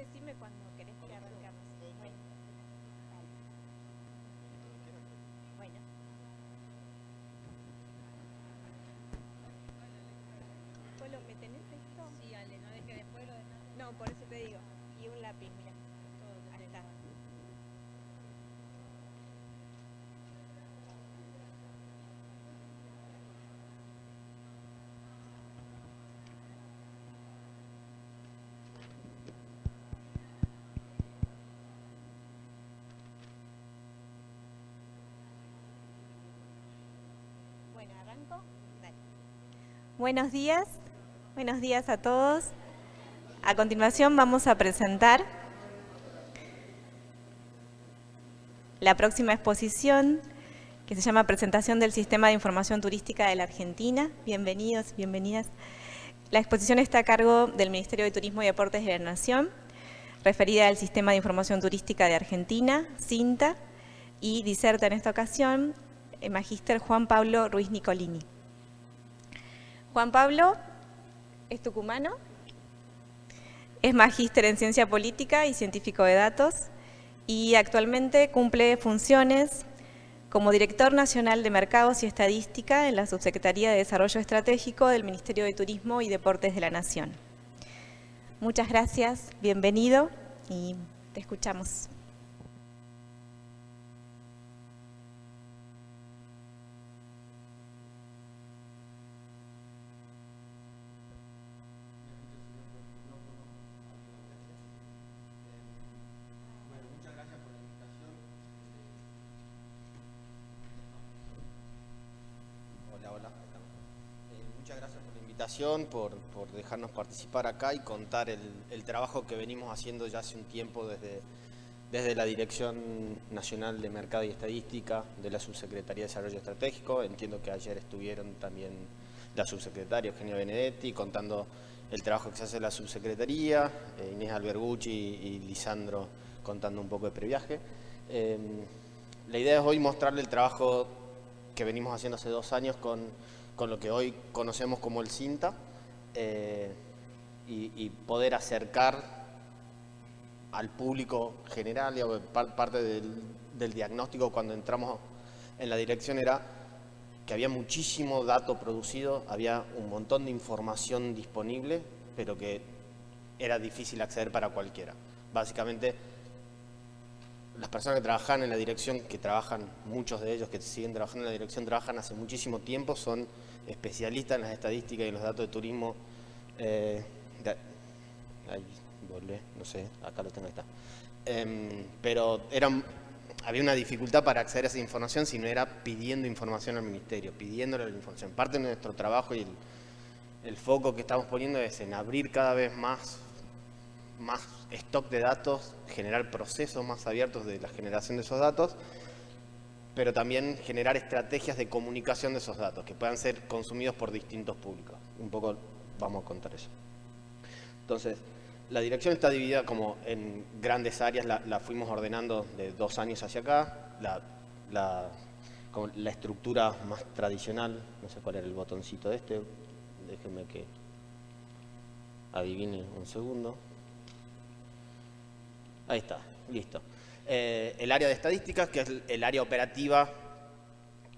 decime cuando querés que arrancamos. Bueno, vale. Bueno. Polo, ¿me tenés esto? Sí, Ale, no deje después lo demás. No, por eso te digo. Y un lápiz, mira. Ahí está. Bueno, ¿arranco? Dale. Buenos días a todos. A continuación vamos a presentar la próxima exposición que se llama Presentación del Sistema de Información Turística de la Argentina. Bienvenidos, bienvenidas. La exposición está a cargo del Ministerio de Turismo y Deportes de la Nación, referida al Sistema de Información Turística de Argentina, SINTA, y diserta en esta ocasión el magíster Juan Pablo Ruiz Nicolini. Juan Pablo es tucumano, es magíster en Ciencia Política y científico de datos y actualmente cumple funciones como director nacional de Mercados y Estadística en la Subsecretaría de Desarrollo Estratégico del Ministerio de Turismo y Deportes de la Nación. Muchas gracias, bienvenido y te escuchamos. Muchas gracias por la invitación, por dejarnos participar acá y contar el trabajo que venimos haciendo ya hace un tiempo desde la Dirección Nacional de Mercado y Estadística de la Subsecretaría de Desarrollo Estratégico. Entiendo que ayer estuvieron también la subsecretaria Eugenia Benedetti contando el trabajo que se hace en la subsecretaría, Inés Albergucci y Lisandro contando un poco de previaje. La idea es hoy mostrarle el trabajo que venimos haciendo hace 2 años con lo que hoy conocemos como el SINTA y poder acercar al público general, digamos, parte del diagnóstico cuando entramos en la dirección era que había muchísimo dato producido, había un montón de información disponible, pero que era difícil acceder para cualquiera. Básicamente, las personas que trabajan en la dirección, que trabajan, muchos de ellos que siguen trabajando en la dirección, trabajan hace muchísimo tiempo, son especialistas en las estadísticas y en los datos de turismo. Ahí volvé, no sé, acá lo tengo, ahí está. Pero había una dificultad para acceder a esa información si no era pidiendo información al ministerio, pidiéndole la información. Parte de nuestro trabajo y el foco que estamos poniendo es en abrir cada vez más stock de datos, generar procesos más abiertos de la generación de esos datos, pero también generar estrategias de comunicación de esos datos que puedan ser consumidos por distintos públicos. Un poco vamos a contar eso. Entonces, la dirección está dividida como en grandes áreas, la fuimos ordenando de 2 años hacia acá, como la estructura más tradicional, no sé cuál era el botoncito de este, déjenme que adivine un segundo. Ahí está, listo. El área de estadísticas, que es el área operativa,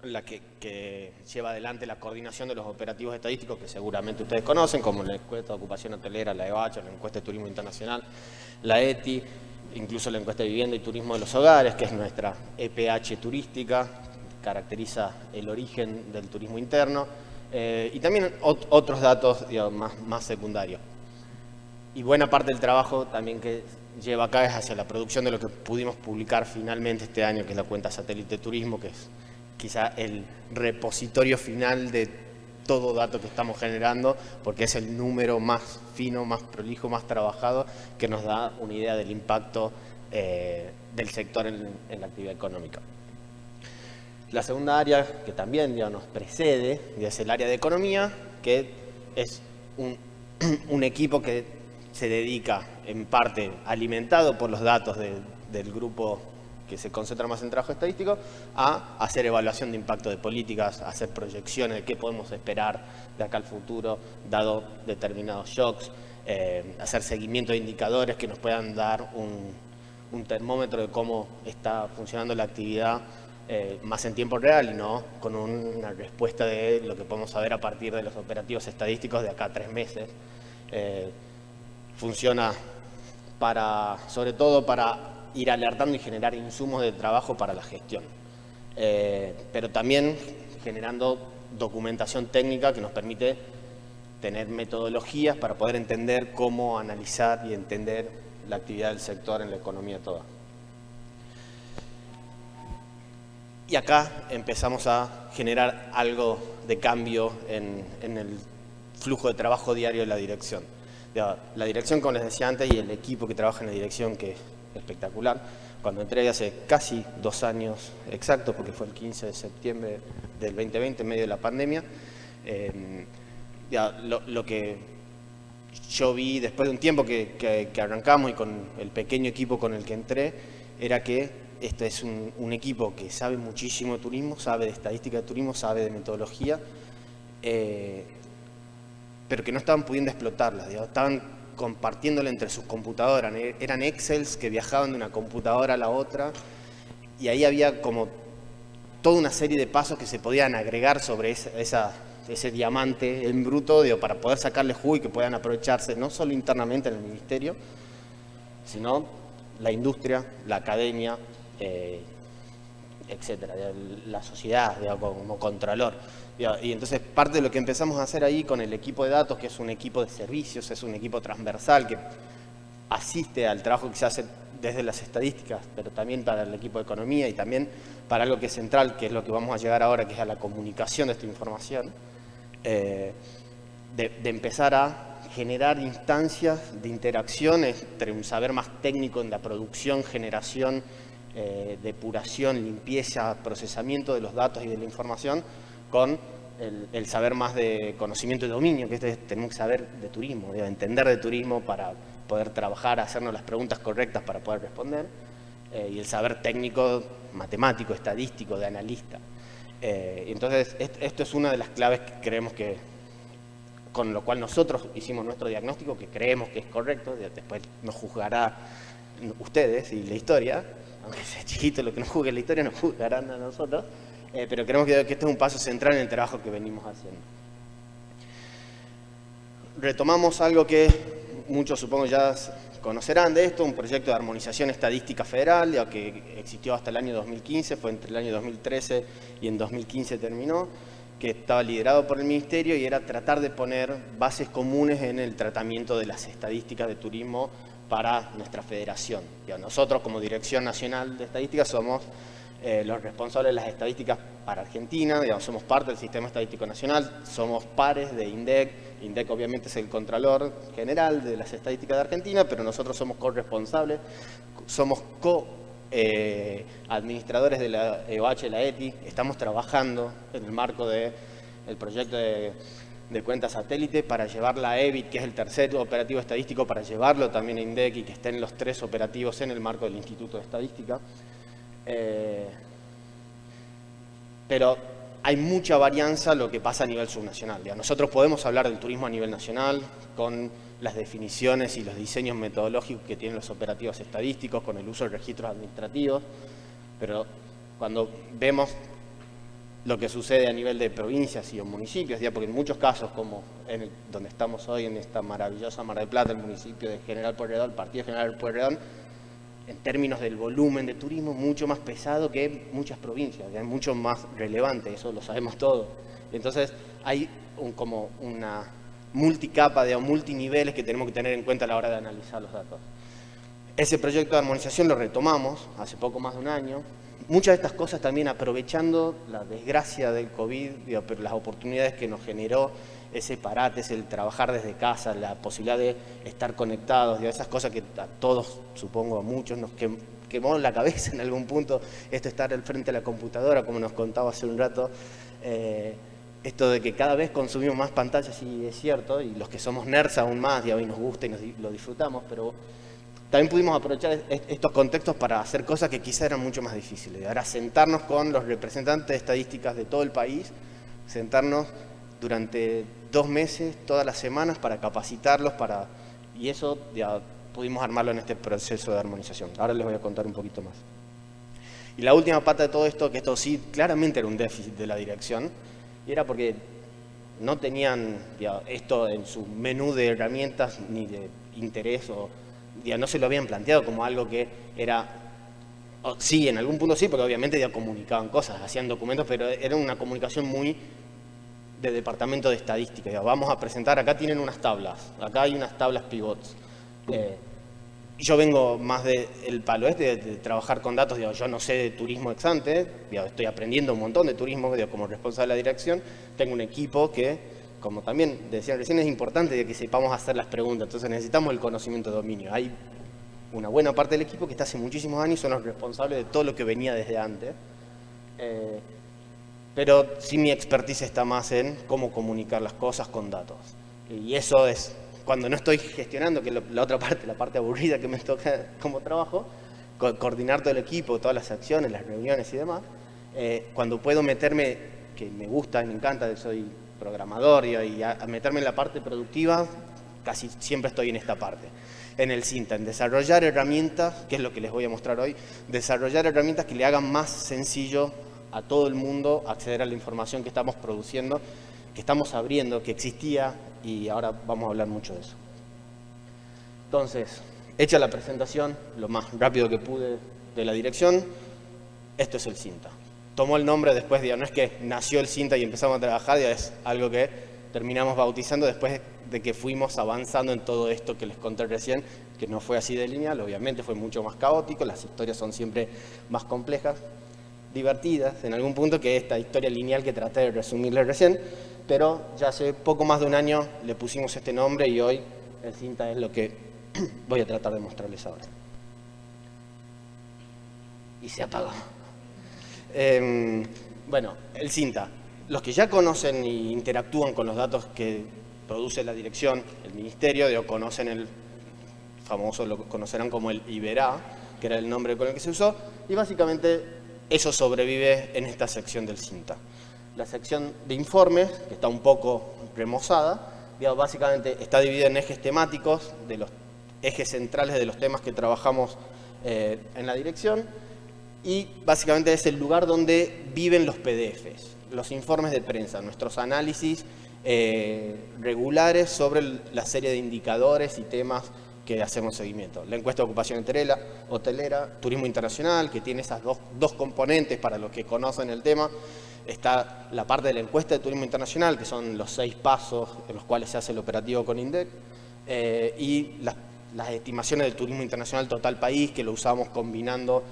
la que lleva adelante la coordinación de los operativos estadísticos que seguramente ustedes conocen, como la encuesta de ocupación hotelera, la EBACHO, la encuesta de turismo internacional, la ETI, incluso la encuesta de vivienda y turismo de los hogares, que es nuestra EPH turística, caracteriza el origen del turismo interno, y también otros datos, digamos, más secundarios. Y buena parte del trabajo también que lleva acá es hacia la producción de lo que pudimos publicar finalmente este año, que es la cuenta satélite turismo, que es quizá el repositorio final de todo dato que estamos generando, porque es el número más fino, más prolijo, más trabajado, que nos da una idea del impacto del sector en la actividad económica. La segunda área, que también nos precede, es el área de economía, que es un equipo que se dedica en parte, alimentado por los datos del grupo que se concentra más en trabajo estadístico, a hacer evaluación de impacto de políticas, a hacer proyecciones de qué podemos esperar de acá al futuro, dado determinados shocks, hacer seguimiento de indicadores que nos puedan dar un termómetro de cómo está funcionando la actividad más en tiempo real y no con una respuesta de lo que podemos saber a partir de los operativos estadísticos de acá a 3 meses. Funciona sobre todo para ir alertando y generar insumos de trabajo para la gestión, pero también generando documentación técnica que nos permite tener metodologías para poder entender cómo analizar y entender la actividad del sector en la economía toda. Y acá empezamos a generar algo de cambio en el flujo de trabajo diario de la dirección. La dirección, como les decía antes, y el equipo que trabaja en la dirección, que es espectacular. Cuando entré hace casi 2 años exactos, porque fue el 15 de septiembre del 2020, en medio de la pandemia, lo que yo vi después de un tiempo que arrancamos y con el pequeño equipo con el que entré, era que este es un equipo que sabe muchísimo de turismo, sabe de estadística de turismo, sabe de metodología, pero que no estaban pudiendo explotarlas, estaban compartiéndola entre sus computadoras, eran Excels que viajaban de una computadora a la otra, y ahí había como toda una serie de pasos que se podían agregar sobre ese diamante en bruto, para poder sacarle jugo y que puedan aprovecharse no solo internamente en el ministerio, sino la industria, la academia, etcétera, la sociedad, como contralor. Y entonces parte de lo que empezamos a hacer ahí con el equipo de datos, que es un equipo de servicios, es un equipo transversal que asiste al trabajo que se hace desde las estadísticas, pero también para el equipo de economía y también para algo que es central, que es lo que vamos a llegar ahora, que es a la comunicación de esta información, de empezar a generar instancias de interacción entre un saber más técnico en la producción, generación, depuración, limpieza, procesamiento de los datos y de la información, con el saber más de conocimiento y dominio, que tenemos que saber de turismo, entender de turismo para poder trabajar, hacernos las preguntas correctas para poder responder, y el saber técnico, matemático, estadístico, de analista. Entonces, esto es una de las claves que creemos que, con lo cual nosotros hicimos nuestro diagnóstico, que creemos que es correcto, después nos juzgará ustedes y la historia, aunque sea chiquito lo que nos juzgue la historia, nos juzgarán a nosotros, pero creemos que este es un paso central en el trabajo que venimos haciendo. Retomamos algo que muchos supongo ya conocerán de esto, un proyecto de armonización estadística federal, que existió hasta el año 2015, fue entre el año 2013 y en 2015 terminó, que estaba liderado por el Ministerio y era tratar de poner bases comunes en el tratamiento de las estadísticas de turismo para nuestra federación. Nosotros como Dirección Nacional de Estadística somos los responsables de las estadísticas para Argentina, somos parte del Sistema Estadístico Nacional, somos pares de INDEC. INDEC obviamente es el Contralor General de las Estadísticas de Argentina, pero nosotros somos corresponsables, somos administradores de la EOH, la ETI, estamos trabajando en el marco del proyecto de cuenta satélite para llevar la EBIT, que es el tercer operativo estadístico, para llevarlo también a INDEC y que estén los 3 operativos en el marco del Instituto de Estadística. Pero hay mucha varianza lo que pasa a nivel subnacional. Nosotros podemos hablar del turismo a nivel nacional con las definiciones y los diseños metodológicos que tienen los operativos estadísticos, con el uso de registros administrativos, pero cuando vemos lo que sucede a nivel de provincias y municipios, porque en muchos casos, como donde estamos hoy, en esta maravillosa Mar del Plata, el municipio de General Pueyrredón, el partido General Pueyrredón, en términos del volumen de turismo, mucho más pesado que muchas provincias, es mucho más relevante, eso lo sabemos todos. Entonces hay como una multicapa, multiniveles que tenemos que tener en cuenta a la hora de analizar los datos. Ese proyecto de armonización lo retomamos hace poco más de un año. Muchas de estas cosas también aprovechando la desgracia del COVID, pero las oportunidades que nos generó ese parate, es el trabajar desde casa, la posibilidad de estar conectados, esas cosas que a todos, supongo a muchos, nos quemó la cabeza en algún punto, esto de estar al frente de la computadora, como nos contaba hace un rato, esto de que cada vez consumimos más pantallas, sí es cierto, y los que somos nerds aún más, y hoy nos gusta y lo disfrutamos, pero también pudimos aprovechar estos contextos para hacer cosas que quizá eran mucho más difíciles. Ahora sentarnos con los representantes de estadísticas de todo el país, sentarnos durante 2 meses, todas las semanas, para capacitarlos, para Y eso ya pudimos armarlo en este proceso de armonización. Ahora les voy a contar un poquito más. Y la última pata de todo esto, que esto sí claramente era un déficit de la dirección, y era porque no tenían esto en su menú de herramientas ni de interés, o no se lo habían planteado como algo que era, sí, en algún punto sí, porque obviamente ya comunicaban cosas, hacían documentos, pero era una comunicación muy de departamento de estadística. Vamos a presentar, acá tienen unas tablas, acá hay unas tablas pivots. Yo vengo más del palo de trabajar con datos, yo no sé de turismo ex ante, estoy aprendiendo un montón de turismo como responsable de la dirección, tengo un equipo que, como también decían recién, es importante que sepamos hacer las preguntas, entonces necesitamos el conocimiento de dominio. Hay una buena parte del equipo que está hace muchísimos años y son los responsables de todo lo que venía desde antes, pero sí mi expertise está más en cómo comunicar las cosas con datos, y eso es cuando no estoy gestionando, que la otra parte, la parte aburrida que me toca como trabajo, coordinar todo el equipo, todas las acciones, las reuniones y demás, cuando puedo meterme, que me gusta y me encanta, soy programador y a meterme en la parte productiva, casi siempre estoy en esta parte. En el Cinta, en desarrollar herramientas, que es lo que les voy a mostrar hoy, desarrollar herramientas que le hagan más sencillo a todo el mundo acceder a la información que estamos produciendo, que estamos abriendo, que existía, y ahora vamos a hablar mucho de eso. Entonces, hecha la presentación, lo más rápido que pude de la dirección, esto es el Cinta. Tomó el nombre después, no es que nació el Cinta y empezamos a trabajar, es algo que terminamos bautizando después de que fuimos avanzando en todo esto que les conté recién, que no fue así de lineal, obviamente fue mucho más caótico, las historias son siempre más complejas, divertidas en algún punto que esta historia lineal que traté de resumirles recién, pero ya hace poco más de un año le pusimos este nombre y hoy el Cinta es lo que voy a tratar de mostrarles ahora. Y se apagó. Bueno, el Cinta. Los que ya conocen e interactúan con los datos que produce la dirección, el ministerio, conocen el famoso, lo conocerán como el Iberá, que era el nombre con el que se usó, y básicamente eso sobrevive en esta sección del Cinta. La sección de informes, que está un poco remozada, básicamente está dividida en ejes temáticos, de los ejes centrales de los temas que trabajamos en la dirección, y básicamente es el lugar donde viven los PDFs, los informes de prensa, nuestros análisis regulares sobre la serie de indicadores y temas que hacemos seguimiento. La encuesta de ocupación hotelera, turismo internacional, que tiene esas dos componentes para los que conocen el tema. Está la parte de la encuesta de turismo internacional, que son los 6 pasos en los cuales se hace el operativo con INDEC, y las estimaciones del turismo internacional total país, que lo usamos combinando,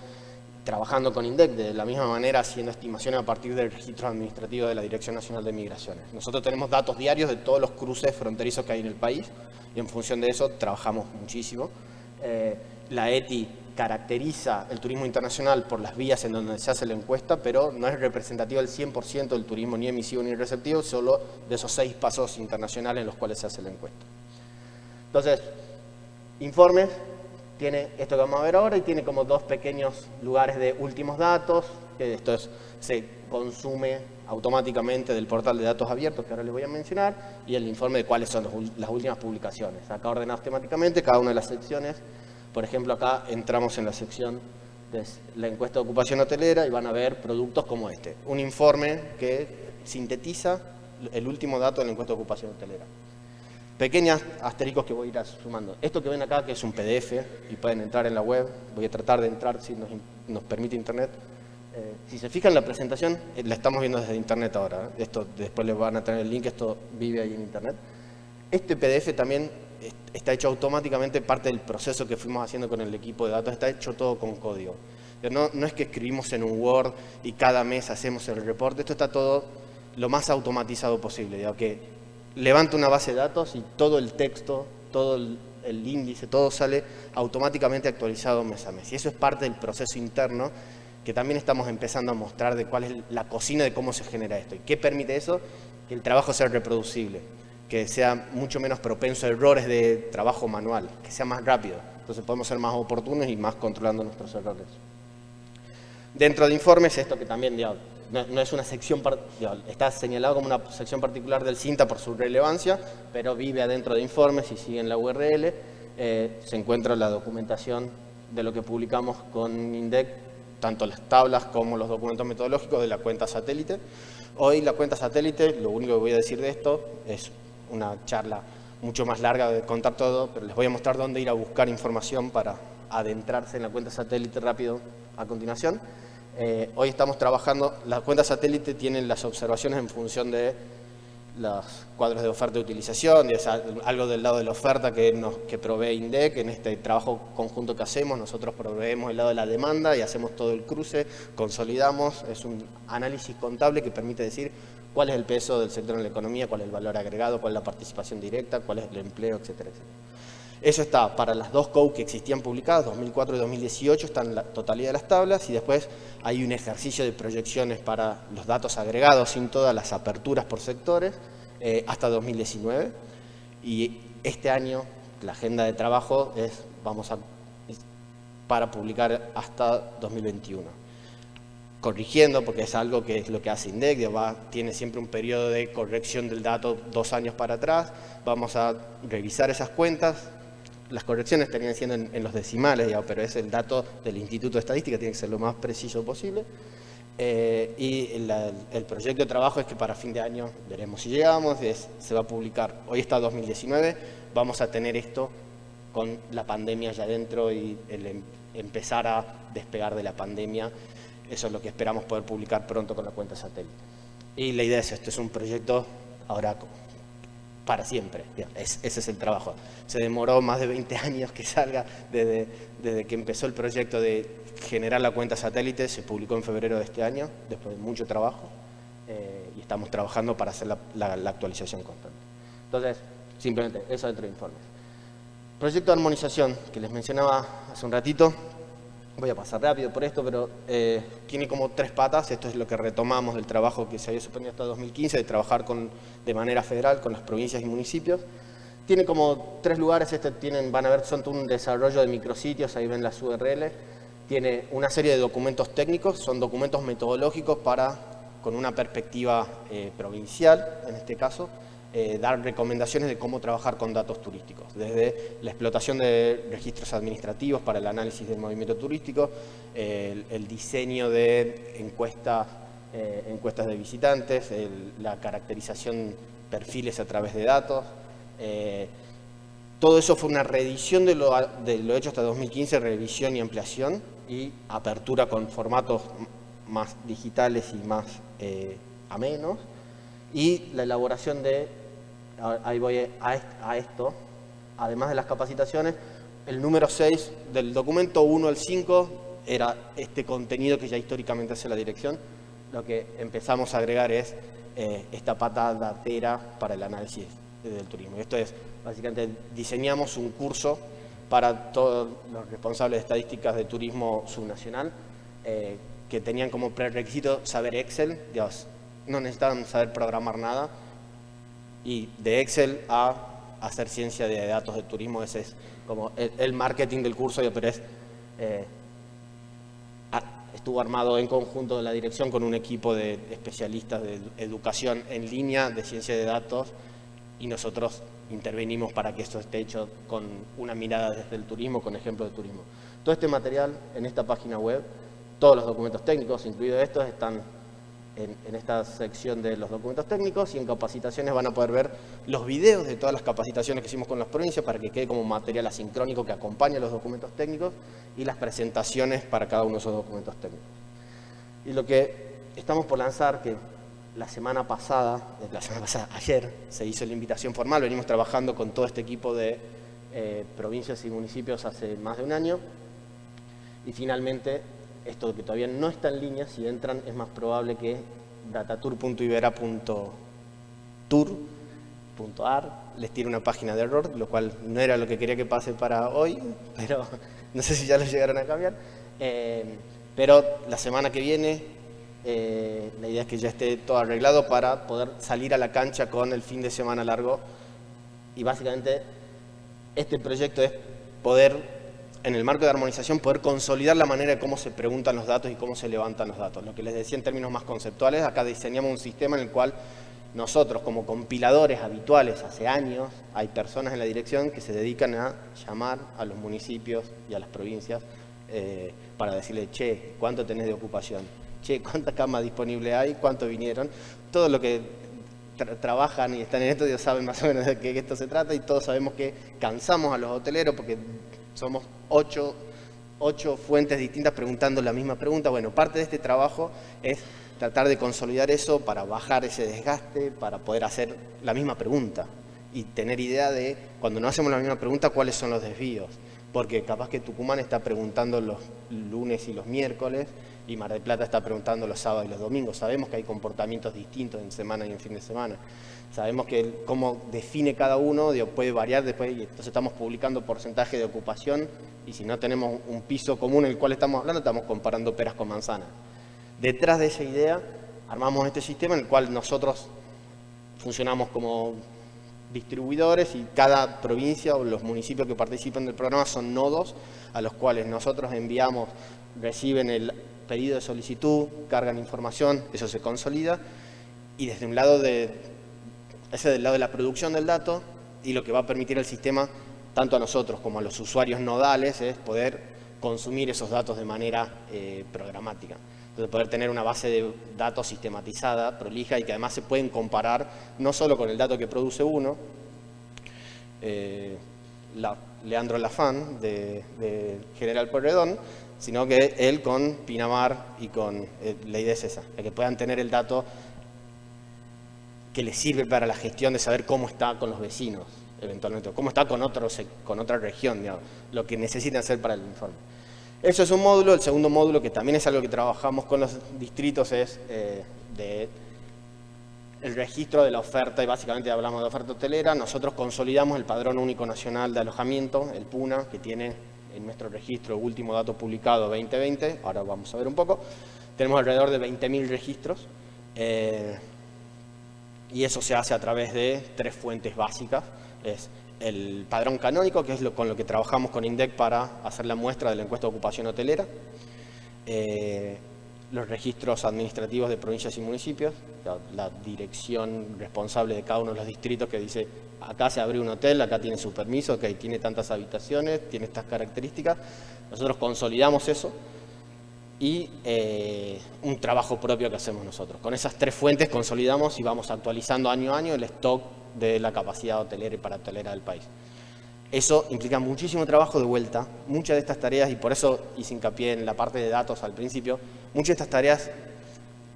trabajando con INDEC, de la misma manera haciendo estimaciones a partir del registro administrativo de la Dirección Nacional de Migraciones. Nosotros tenemos datos diarios de todos los cruces fronterizos que hay en el país, y en función de eso trabajamos muchísimo. La ETI caracteriza el turismo internacional por las vías en donde se hace la encuesta, pero no es representativa del 100% del turismo ni emisivo ni receptivo, solo de esos 6 pasos internacionales en los cuales se hace la encuesta. Entonces, informes, tiene esto que vamos a ver ahora y tiene como 2 pequeños lugares de últimos datos, que esto se consume automáticamente del portal de datos abiertos que ahora les voy a mencionar, y el informe de cuáles son las últimas publicaciones. Acá ordenados temáticamente, cada una de las secciones. Por ejemplo, acá entramos en la sección de la encuesta de ocupación hotelera y van a ver productos como este. Un informe que sintetiza el último dato de la encuesta de ocupación hotelera. Pequeños asteriscos que voy a ir sumando. Esto que ven acá, que es un PDF, y pueden entrar en la web. Voy a tratar de entrar si nos permite internet. Si se fijan, la presentación la estamos viendo desde internet ahora. Esto después les van a tener el link, esto vive ahí en internet. Este PDF también está hecho automáticamente, parte del proceso que fuimos haciendo con el equipo de datos, está hecho todo con código. No es que escribimos en un Word y cada mes hacemos el reporte, esto está todo lo más automatizado posible, que levanta una base de datos y todo el texto, todo el índice, todo sale automáticamente actualizado mes a mes. Y eso es parte del proceso interno que también estamos empezando a mostrar de cuál es la cocina de cómo se genera esto. ¿Y qué permite eso? Que el trabajo sea reproducible, que sea mucho menos propenso a errores de trabajo manual, que sea más rápido. Entonces podemos ser más oportunos y más controlando nuestros errores. Dentro de informes, esto que también no es una sección, está señalado como una sección particular del CINTA por su relevancia, pero vive adentro de informes y sigue en la URL. Se encuentra la documentación de lo que publicamos con INDEC, tanto las tablas como los documentos metodológicos de la cuenta satélite. Hoy la cuenta satélite, lo único que voy a decir de esto, es una charla mucho más larga de contar todo, pero les voy a mostrar dónde ir a buscar información para adentrarse en la cuenta satélite rápido a continuación. Hoy estamos trabajando, la cuenta satélite tiene las observaciones en función de los cuadros de oferta y utilización, y es algo del lado de la oferta que provee INDEC. En este trabajo conjunto que hacemos, nosotros proveemos el lado de la demanda y hacemos todo el cruce, consolidamos, es un análisis contable que permite decir cuál es el peso del sector en la economía, cuál es el valor agregado, cuál es la participación directa, cuál es el empleo, etcétera, etcétera. Eso está para las dos COU que existían publicadas, 2004 y 2018, están la totalidad de las tablas, y después hay un ejercicio de proyecciones para los datos agregados sin todas las aperturas por sectores hasta 2019. Y este año la agenda de trabajo es para publicar hasta 2021. Corrigiendo, porque es algo que es lo que hace INDEC, tiene siempre un periodo de corrección del dato 2 años para atrás. Vamos a revisar esas cuentas. Las correcciones estarían siendo en los decimales, pero es el dato del Instituto de Estadística, tiene que ser lo más preciso posible. Y el proyecto de trabajo es que para fin de año, veremos si llegamos, se va a publicar, hoy está 2019, vamos a tener esto con la pandemia ya adentro y empezar a despegar de la pandemia. Eso es lo que esperamos poder publicar pronto con la cuenta satélite. Y la idea es esto, es un proyecto ahora para siempre, ese es el trabajo. Se demoró más de 20 años que salga desde que empezó el proyecto de generar la cuenta satélite, se publicó en febrero de este año, después de mucho trabajo, y estamos trabajando para hacer la actualización constante. Entonces, simplemente eso dentro de informes. Proyecto de armonización, que les mencionaba hace un ratito. Voy a pasar rápido por esto, pero tiene como 3 patas. Esto es lo que retomamos del trabajo que se había suspendido hasta 2015, de trabajar de manera federal con las provincias y municipios. Tiene como 3 lugares, van a ver, son un desarrollo de micrositios, ahí ven las URL. Tiene una serie de documentos técnicos, son documentos metodológicos con una perspectiva provincial, en este caso, dar recomendaciones de cómo trabajar con datos turísticos, desde la explotación de registros administrativos para el análisis del movimiento turístico, el diseño de encuestas de visitantes, la caracterización perfiles a través de datos. Todo eso fue una reedición de lo hecho hasta 2015, revisión y ampliación y apertura con formatos más digitales y más amenos, y la elaboración ahí voy a esto, además de las capacitaciones, el número 6 del documento 1 al 5 era este contenido que ya históricamente hace la dirección. Lo que empezamos a agregar es esta pata datera para el análisis del turismo. Y esto es, básicamente, diseñamos un curso para todos los responsables de estadísticas de turismo subnacional que tenían como prerequisito saber Excel, no necesitaban saber programar nada, y de Excel a hacer ciencia de datos de turismo. Ese es como el marketing del curso, pero estuvo armado en conjunto de la dirección con un equipo de especialistas de educación en línea, de ciencia de datos, y nosotros intervenimos para que esto esté hecho con una mirada desde el turismo, con ejemplos de turismo. Todo este material en esta página web, todos los documentos técnicos, incluidos estos, están en esta sección de los documentos técnicos, y en capacitaciones van a poder ver los videos de todas las capacitaciones que hicimos con las provincias para que quede como material asincrónico que acompañe los documentos técnicos, y las presentaciones para cada uno de esos documentos técnicos. Y lo que estamos por lanzar, que la semana pasada, ayer, se hizo la invitación formal, venimos trabajando con todo este equipo de provincias y municipios hace más de un año, y finalmente esto que todavía no está en línea, si entran es más probable que datatour.ibera.tour.ar les tire una página de error, lo cual no era lo que quería que pase para hoy, pero no sé si ya lo llegaron a cambiar. Pero la semana que viene la idea es que ya esté todo arreglado para poder salir a la cancha con el fin de semana largo, y básicamente este proyecto es poder en el marco de armonización, poder consolidar la manera de cómo se preguntan los datos y cómo se levantan los datos. Lo que les decía en términos más conceptuales, acá diseñamos un sistema en el cual nosotros, como compiladores habituales hace años, hay personas en la dirección que se dedican a llamar a los municipios y a las provincias para decirle, che, ¿cuánto tenés de ocupación? Che, ¿cuántas camas disponibles hay? ¿Cuánto vinieron? Todo lo que trabajan y están en esto, ellos saben más o menos de qué esto se trata, y todos sabemos que cansamos a los hoteleros porque somos 8 fuentes distintas preguntando la misma pregunta. Bueno, parte de este trabajo es tratar de consolidar eso para bajar ese desgaste, para poder hacer la misma pregunta y tener idea de, cuando no hacemos la misma pregunta, cuáles son los desvíos. Porque capaz que Tucumán está preguntando los lunes y los miércoles y Mar del Plata está preguntando los sábados y los domingos. Sabemos que hay comportamientos distintos en semana y en fin de semana. Sabemos que cómo define cada uno puede variar después, y entonces estamos publicando porcentaje de ocupación, y si no tenemos un piso común en el cual estamos hablando, estamos comparando peras con manzanas. Detrás de esa idea armamos este sistema en el cual nosotros funcionamos como distribuidores, y cada provincia o los municipios que participan del programa son nodos a los cuales nosotros enviamos, reciben el pedido de solicitud, cargan información, eso se consolida, y desde un lado ese del lado de la producción del dato, y lo que va a permitir el sistema, tanto a nosotros como a los usuarios nodales, es poder consumir esos datos de manera programática. Entonces, poder tener una base de datos sistematizada, prolija, y que además se pueden comparar no solo con el dato que produce uno, Leandro Lafán, de General Pueyrredón, sino que él con Pinamar y con la idea es esa, de que puedan tener el dato que les sirve para la gestión de saber cómo está con los vecinos, eventualmente, o cómo está con otra región, digamos, lo que necesitan hacer para el informe. Eso es un módulo. El segundo módulo, que también es algo que trabajamos con los distritos, es el registro de la oferta, y básicamente hablamos de oferta hotelera. Nosotros consolidamos el Padrón Único Nacional de Alojamiento, el PUNA, que tiene en nuestro registro último dato publicado 2020, ahora vamos a ver un poco. Tenemos alrededor de 20.000 registros, y eso se hace a través de 3 fuentes básicas. Es el padrón canónico, que es con lo que trabajamos con INDEC para hacer la muestra de la encuesta de ocupación hotelera. Los registros administrativos de provincias y municipios, la dirección responsable de cada uno de los distritos que dice, acá se abrió un hotel, acá tiene su permiso, okay, tiene tantas habitaciones, tiene estas características. Nosotros consolidamos eso, y un trabajo propio que hacemos nosotros. Con esas 3 fuentes consolidamos y vamos actualizando año a año el stock de la capacidad hotelera y parahotelera del país. Eso implica muchísimo trabajo de vuelta. Muchas de estas tareas, y por eso hice hincapié en la parte de datos al principio, muchas de estas tareas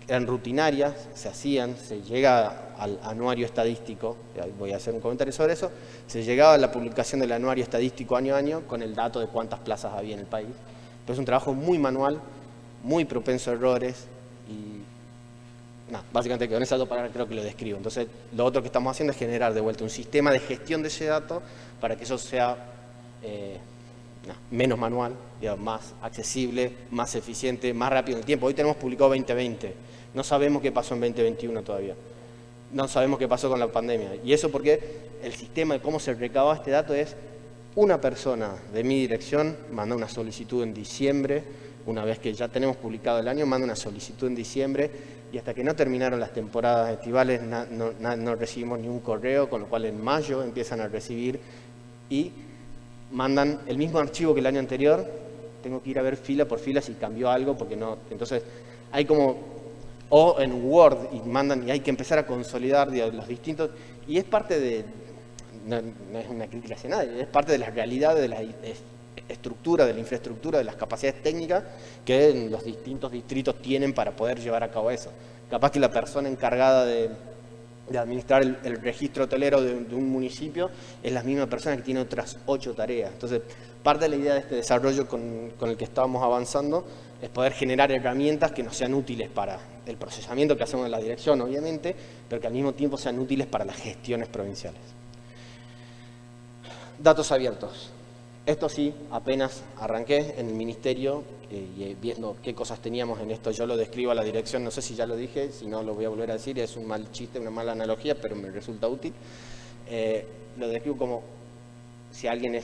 eran rutinarias, se hacían, se llega al anuario estadístico, voy a hacer un comentario sobre eso, se llegaba a la publicación del anuario estadístico año a año con el dato de cuántas plazas había en el país. Pero es un trabajo muy manual, muy propenso a errores, y básicamente con esas 2 palabras creo que lo describo. Entonces, lo otro que estamos haciendo es generar de vuelta un sistema de gestión de ese dato para que eso sea menos manual, digamos, más accesible, más eficiente, más rápido en el tiempo. Hoy tenemos publicado 2020, no sabemos qué pasó en 2021 todavía, no sabemos qué pasó con la pandemia. Y eso porque el sistema de cómo se recaba este dato es: una persona de mi dirección manda una solicitud en diciembre, una vez que ya tenemos publicado el año, manda una solicitud en diciembre, y hasta que no terminaron las temporadas estivales no recibimos ni un correo, con lo cual en mayo empiezan a recibir y mandan el mismo archivo que el año anterior. Tengo que ir a ver fila por fila si cambió algo, porque no. Entonces hay como, o en Word, y mandan, y hay que empezar a consolidar, digamos, los distintos, y es parte de, no es una crítica hacia nadie, es parte de la realidad de la estructura, de la infraestructura, de las capacidades técnicas que los distintos distritos tienen para poder llevar a cabo eso. Capaz que la persona encargada de administrar el registro hotelero de un municipio es la misma persona que tiene otras 8 tareas. Entonces, parte de la idea de este desarrollo con el que estábamos avanzando es poder generar herramientas que nos sean útiles para el procesamiento que hacemos en la dirección, obviamente, pero que al mismo tiempo sean útiles para las gestiones provinciales. Datos abiertos. Esto sí, apenas arranqué en el ministerio, viendo qué cosas teníamos en esto. Yo lo describo a la dirección, no sé si ya lo dije, si no lo voy a volver a decir, es un mal chiste, una mala analogía, pero me resulta útil. Lo describo como si alguien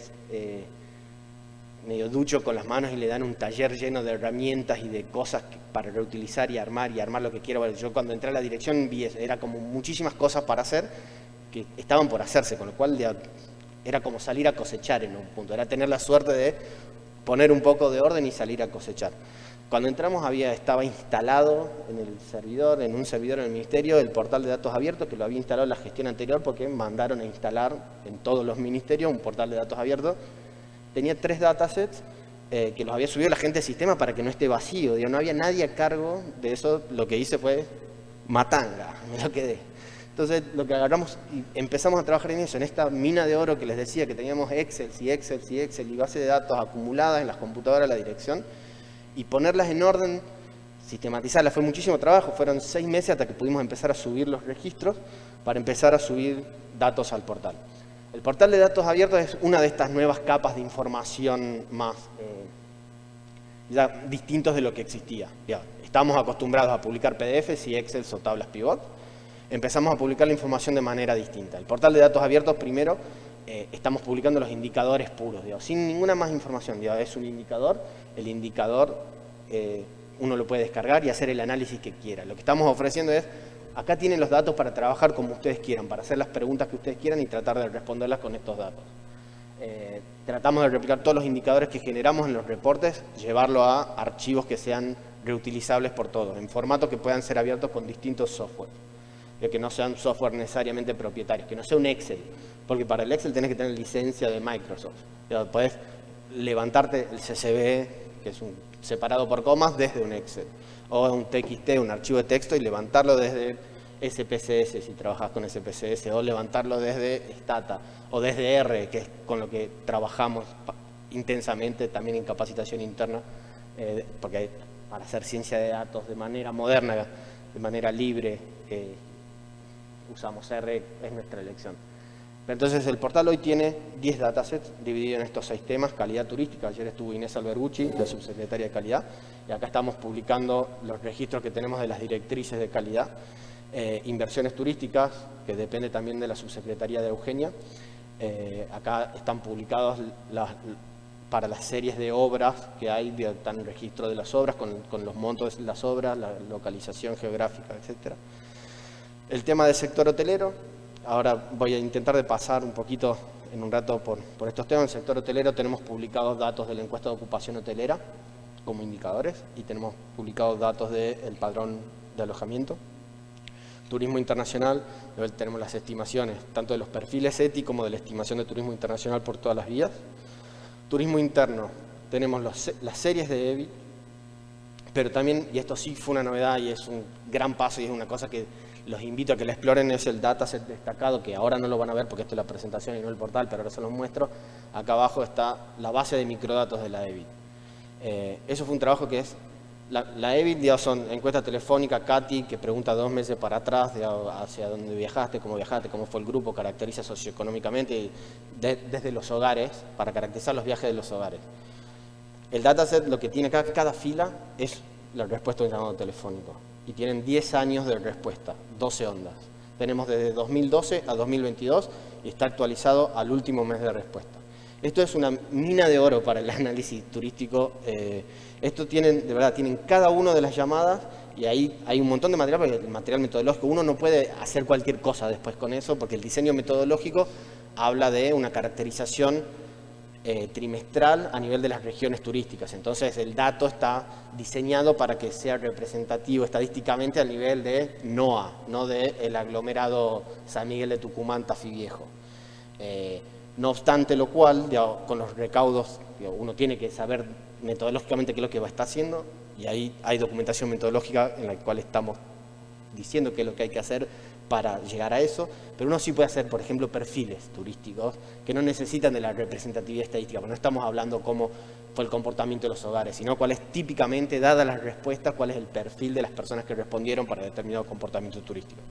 medio ducho con las manos y le dan un taller lleno de herramientas y de cosas para reutilizar y armar lo que quiero. Bueno, yo cuando entré a la dirección vi eso, era como muchísimas cosas para hacer que estaban por hacerse, con lo cual era como salir a cosechar en un punto, era tener la suerte de poner un poco de orden y salir a cosechar. Cuando entramos estaba instalado en un servidor en el Ministerio, el portal de datos abiertos, que lo había instalado la gestión anterior porque mandaron a instalar en todos los ministerios un portal de datos abiertos. Tenía 3 datasets que los había subido la gente del sistema para que no esté vacío. Digo, no había nadie a cargo de eso. Lo que hice fue matanga, me lo quedé. Entonces, lo que agarramos y empezamos a trabajar en eso, en esta mina de oro que les decía, que teníamos Excel y base de datos acumuladas en las computadoras de la dirección, y ponerlas en orden, sistematizarlas. Fue muchísimo trabajo, fueron 6 meses hasta que pudimos empezar a subir los registros para empezar a subir datos al portal. El portal de datos abiertos es una de estas nuevas capas de información más ya distintos de lo que existía. Ya, estamos acostumbrados a publicar PDFs y Excel o tablas pivot. Empezamos a publicar la información de manera distinta. El portal de datos abiertos, primero, estamos publicando los indicadores puros, digamos, sin ninguna más información. Digamos, es un indicador, el indicador uno lo puede descargar y hacer el análisis que quiera. Lo que estamos ofreciendo es, acá tienen los datos para trabajar como ustedes quieran, para hacer las preguntas que ustedes quieran y tratar de responderlas con estos datos. Tratamos de replicar todos los indicadores que generamos en los reportes, llevarlo a archivos que sean reutilizables por todos, en formatos que puedan ser abiertos con distintos software. Que no sean software necesariamente propietarios, que no sea un Excel, porque para el Excel tenés que tener licencia de Microsoft. Podés levantarte el CSV, que es un separado por comas, desde un Excel, o un TXT, un archivo de texto, y levantarlo desde SPSS, si trabajas con SPSS, o levantarlo desde Stata, o desde R, que es con lo que trabajamos intensamente también en capacitación interna, porque para hacer ciencia de datos de manera moderna, de manera libre, usamos R, es nuestra elección. Entonces el portal hoy tiene 10 datasets divididos en estos 6 temas: calidad turística. Ayer estuvo Inés Albergucci, la subsecretaria de calidad, y acá estamos publicando los registros que tenemos de las directrices de calidad. Inversiones turísticas, que depende también de la subsecretaría de Eugenia. Acá están publicados para las series de obras que hay, están en registro de las obras, con los montos de las obras, la localización geográfica, etc. El tema del sector hotelero, ahora voy a intentar de pasar un poquito en un rato por estos temas. En el sector hotelero tenemos publicados datos de la encuesta de ocupación hotelera como indicadores y tenemos publicados datos del padrón de alojamiento. Turismo internacional, tenemos las estimaciones tanto de los perfiles ETI como de la estimación de turismo internacional por todas las vías. Turismo interno, tenemos las series de EBI, pero también, y esto sí fue una novedad y es un gran paso y es una cosa que los invito a que la exploren, es el dataset destacado, que ahora no lo van a ver porque esto es la presentación y no el portal, pero ahora se los muestro. Acá abajo está la base de microdatos de la EBIT. Eso fue un trabajo que es, la EBIT, digamos, son encuesta telefónica, CATI, que pregunta 2 meses para atrás, digamos, hacia dónde viajaste, cómo fue el grupo, caracteriza socioeconómicamente desde los hogares, para caracterizar los viajes de los hogares. El dataset, lo que tiene acá, cada fila es la respuesta de un llamado telefónico. Y tienen 10 años de respuesta, 12 ondas. Tenemos desde 2012 a 2022 y está actualizado al último mes de respuesta. Esto es una mina de oro para el análisis turístico. Esto de verdad, tienen cada una de las llamadas y ahí hay un montón de material, porque el material metodológico, uno no puede hacer cualquier cosa después con eso, porque el diseño metodológico habla de una caracterización trimestral a nivel de las regiones turísticas. Entonces el dato está diseñado para que sea representativo estadísticamente a nivel de NOA, no del aglomerado San Miguel de Tucumán, Tafí Viejo. No obstante lo cual, con los recaudos, uno tiene que saber metodológicamente qué es lo que está haciendo, y ahí hay documentación metodológica en la cual estamos diciendo qué es lo que hay que hacer para llegar a eso, pero uno sí puede hacer, por ejemplo, perfiles turísticos que no necesitan de la representatividad estadística, porque no estamos hablando cómo fue el comportamiento de los hogares, sino cuál es típicamente, dadas las respuestas, cuál es el perfil de las personas que respondieron para determinado comportamiento turístico.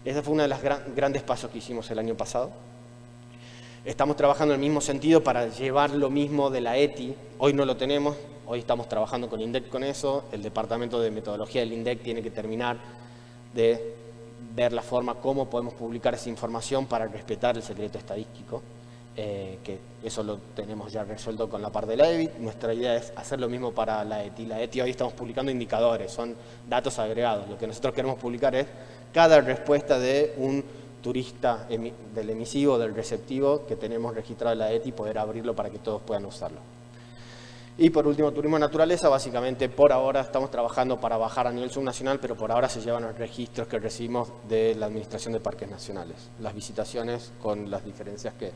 Ese fue uno de los grandes pasos que hicimos el año pasado. Estamos trabajando en el mismo sentido para llevar lo mismo de la ETI. Hoy no lo tenemos, hoy estamos trabajando con INDEC con eso. El departamento de metodología del INDEC tiene que terminar de ver la forma cómo podemos publicar esa información para respetar el secreto estadístico. que eso lo tenemos ya resuelto con la parte de la EBIT. Nuestra idea es hacer lo mismo para la ETI. La ETI hoy estamos publicando indicadores, son datos agregados. Lo que nosotros queremos publicar es cada respuesta de un turista del emisivo, del receptivo que tenemos registrado en la ETI, poder abrirlo para que todos puedan usarlo. Y por último, turismo de naturaleza, básicamente por ahora estamos trabajando para bajar a nivel subnacional, pero por ahora se llevan los registros que recibimos de la Administración de Parques Nacionales, las visitaciones con las diferencias que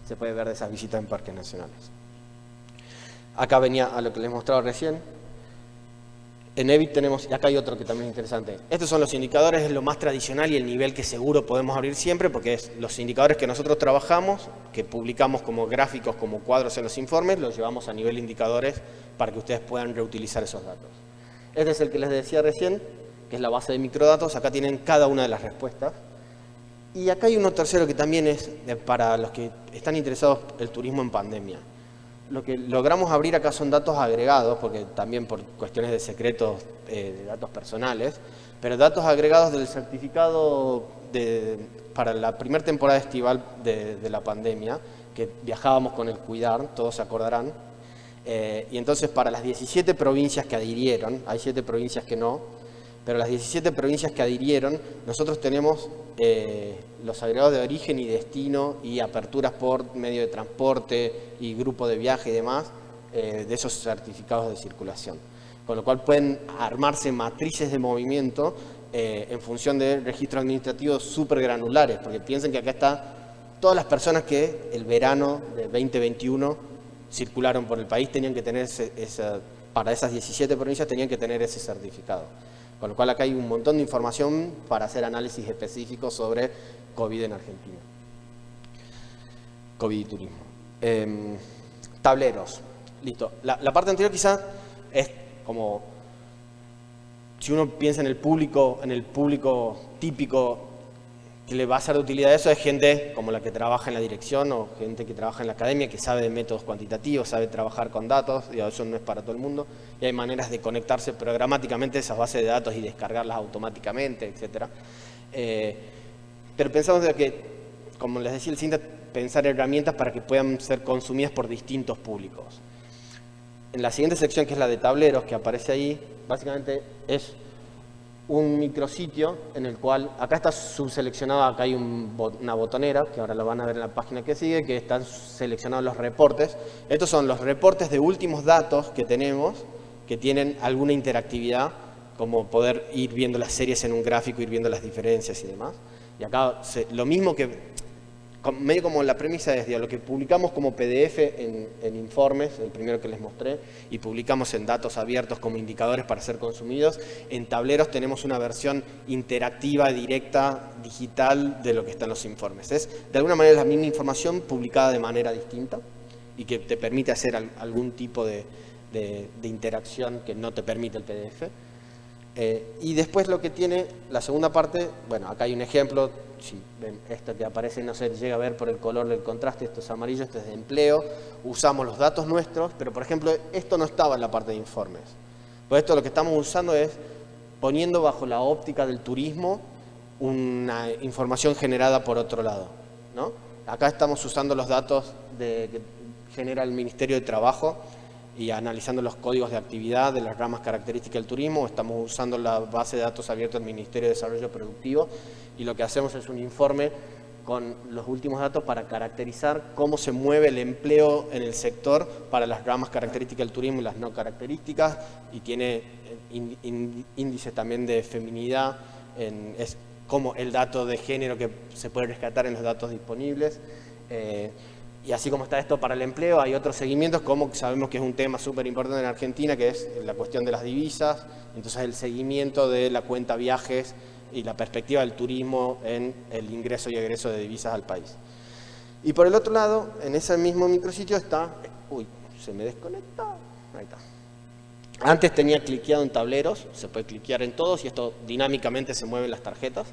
se puede ver de esas visitas en parques nacionales. Acá venía a lo que les he mostrado recién. En EBIT tenemos, y acá hay otro que también es interesante. Estos son los indicadores, es lo más tradicional y el nivel que seguro podemos abrir siempre, porque es los indicadores que nosotros trabajamos, que publicamos como gráficos, como cuadros en los informes, los llevamos a nivel indicadores para que ustedes puedan reutilizar esos datos. Este es el que les decía recién, que es la base de microdatos. Acá tienen cada una de las respuestas. Y acá hay uno tercero que también es para los que están interesados el turismo en pandemia. Lo que logramos abrir acá son datos agregados, porque también por cuestiones de secretos de datos personales, pero datos agregados del certificado para la primera temporada estival de la pandemia, que viajábamos con el Cuidar, todos se acordarán, y entonces para las 17 provincias que adhirieron, hay 7 provincias que no, pero las 17 provincias que adhirieron, nosotros tenemos los agregados de origen y destino y aperturas por medio de transporte y grupo de viaje y demás de esos certificados de circulación. Con lo cual pueden armarse matrices de movimiento en función de registros administrativos súper granulares, porque piensen que acá está todas las personas que el verano de 2021 circularon por el país, tenían que tener para esas 17 provincias tenían que tener ese certificado. Con lo cual acá hay un montón de información para hacer análisis específicos sobre COVID en Argentina. COVID y turismo. Tableros. Listo. La parte anterior quizás es como, si uno piensa en el público típico que le va a ser de utilidad eso, es gente como la que trabaja en la dirección o gente que trabaja en la academia, que sabe de métodos cuantitativos, sabe trabajar con datos, y eso no es para todo el mundo, y hay maneras de conectarse programáticamente a esas bases de datos y descargarlas automáticamente, etc. Pero pensamos de que, como les decía el CINTA, pensar herramientas para que puedan ser consumidas por distintos públicos. En la siguiente sección, que es la de tableros, que aparece ahí, básicamente es un micrositio en el cual, acá está subseleccionado, acá hay una botonera, que ahora lo van a ver en la página que sigue, que están seleccionados los reportes. Estos son los reportes de últimos datos que tenemos, que tienen alguna interactividad, como poder ir viendo las series en un gráfico, ir viendo las diferencias y demás. Y acá, lo mismo que, medio como la premisa es, lo que publicamos como PDF en informes, el primero que les mostré, y publicamos en datos abiertos como indicadores para ser consumidos. En tableros tenemos una versión interactiva, directa, digital de lo que está en los informes. Es de alguna manera la misma información publicada de manera distinta y que te permite hacer algún tipo de interacción que no te permite el PDF. Y después lo que tiene la segunda parte, bueno, acá hay un ejemplo. Si ven esto que aparece, no se llega a ver por el color del contraste, esto es amarillo, esto es de empleo. Usamos los datos nuestros, pero por ejemplo esto no estaba en la parte de informes. Por esto lo que estamos usando es poniendo bajo la óptica del turismo una información generada por otro lado, ¿no? Acá estamos usando los datos que genera el Ministerio de Trabajo y analizando los códigos de actividad de las ramas características del turismo. Estamos usando la base de datos abierta del Ministerio de Desarrollo Productivo y lo que hacemos es un informe con los últimos datos para caracterizar cómo se mueve el empleo en el sector para las ramas características del turismo y las no características, y tiene índices también de feminidad, es como el dato de género que se puede rescatar en los datos disponibles. Y así como está esto para el empleo, hay otros seguimientos, como sabemos que es un tema súper importante en Argentina, que es la cuestión de las divisas. Entonces el seguimiento de la cuenta viajes y la perspectiva del turismo en el ingreso y egreso de divisas al país. Y por el otro lado, en ese mismo micrositio está... Uy, se me desconecta. Ahí está. Antes tenía cliqueado en tableros, se puede cliquear en todos y esto dinámicamente se mueven las tarjetas.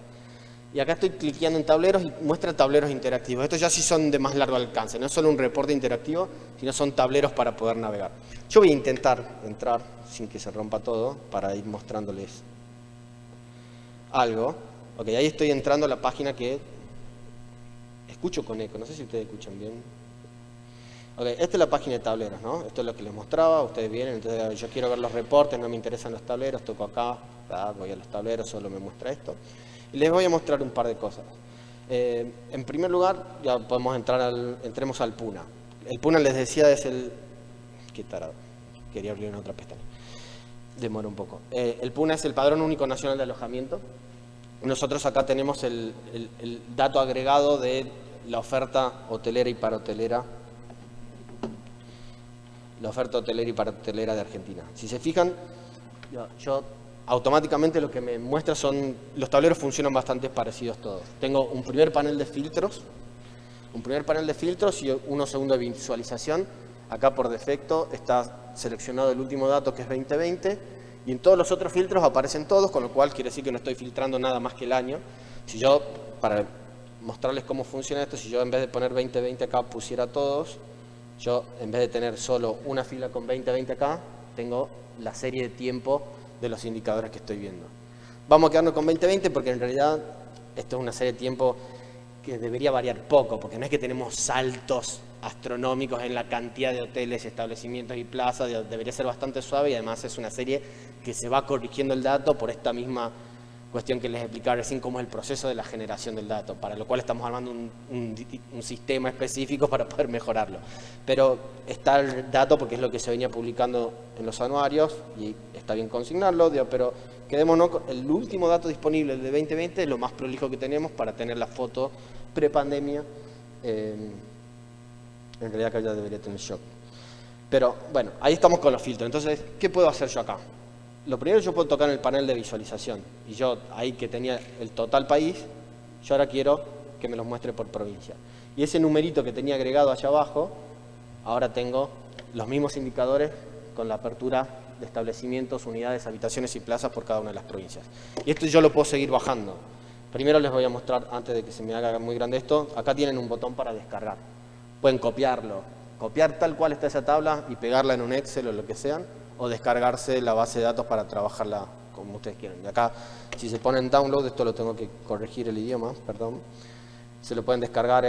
Y acá estoy cliqueando en tableros y muestra tableros interactivos. Estos ya sí son de más largo alcance, no es solo un reporte interactivo, sino son tableros para poder navegar. Yo voy a intentar entrar sin que se rompa todo para ir mostrándoles algo. Ok, ahí estoy entrando a la página que escucho con eco, no sé si ustedes escuchan bien. Ok, esta es la página de tableros, ¿no? Esto es lo que les mostraba, ustedes vienen, entonces yo quiero ver los reportes, no me interesan los tableros, toco acá, voy a los tableros, solo me muestra esto. Y les voy a mostrar un par de cosas. En primer lugar, ya podemos entremos al PUNA. El PUNA, les decía, es el... Qué tarado, quería abrir una otra pestaña. Demora un poco. El PUNA es el Padrón Único Nacional de Alojamiento. Nosotros acá tenemos el dato agregado de la oferta hotelera y parahotelera. La oferta hotelera y parahotelera de Argentina. Si se fijan, yo automáticamente lo que me muestra son... Los tableros funcionan bastante parecidos todos. Tengo un primer panel de filtros, y uno segundo de visualización. Acá por defecto está seleccionado el último dato, que es 2020, y en todos los otros filtros aparecen todos, con lo cual quiere decir que no estoy filtrando nada más que el año. Si yo, para mostrarles cómo funciona esto, si yo en vez de poner 2020 acá pusiera todos, yo en vez de tener solo una fila con 2020 acá, tengo la serie de tiempo de los indicadores que estoy viendo. Vamos a quedarnos con 2020 porque en realidad esto es una serie de tiempo que debería variar poco, porque no es que tenemos saltos astronómicos en la cantidad de hoteles, establecimientos y plazas, debería ser bastante suave, y además es una serie que se va corrigiendo el dato por esta misma cuestión que les explicaba recién, cómo es el proceso de la generación del dato, para lo cual estamos armando un sistema específico para poder mejorarlo. Pero está el dato porque es lo que se venía publicando en los anuarios y está bien consignarlo, pero quedémonos con el último dato disponible, el de 2020, es lo más prolijo que tenemos para tener la foto prepandemia. En realidad acá ya debería tener shock. Pero bueno, ahí estamos con los filtros. Entonces, ¿qué puedo hacer yo acá? Lo primero, yo puedo tocar en el panel de visualización. Y yo, ahí que tenía el total país, yo ahora quiero que me los muestre por provincia. Y ese numerito que tenía agregado allá abajo, ahora tengo los mismos indicadores con la apertura de establecimientos, unidades, habitaciones y plazas por cada una de las provincias. Y esto yo lo puedo seguir bajando. Primero les voy a mostrar, antes de que se me haga muy grande esto, acá tienen un botón para descargar. Pueden copiarlo, copiar tal cual está esa tabla y pegarla en un Excel o lo que sean, o descargarse la base de datos para trabajarla como ustedes quieran. Y acá, si se ponen download, esto lo tengo que corregir el idioma, perdón, se lo pueden descargar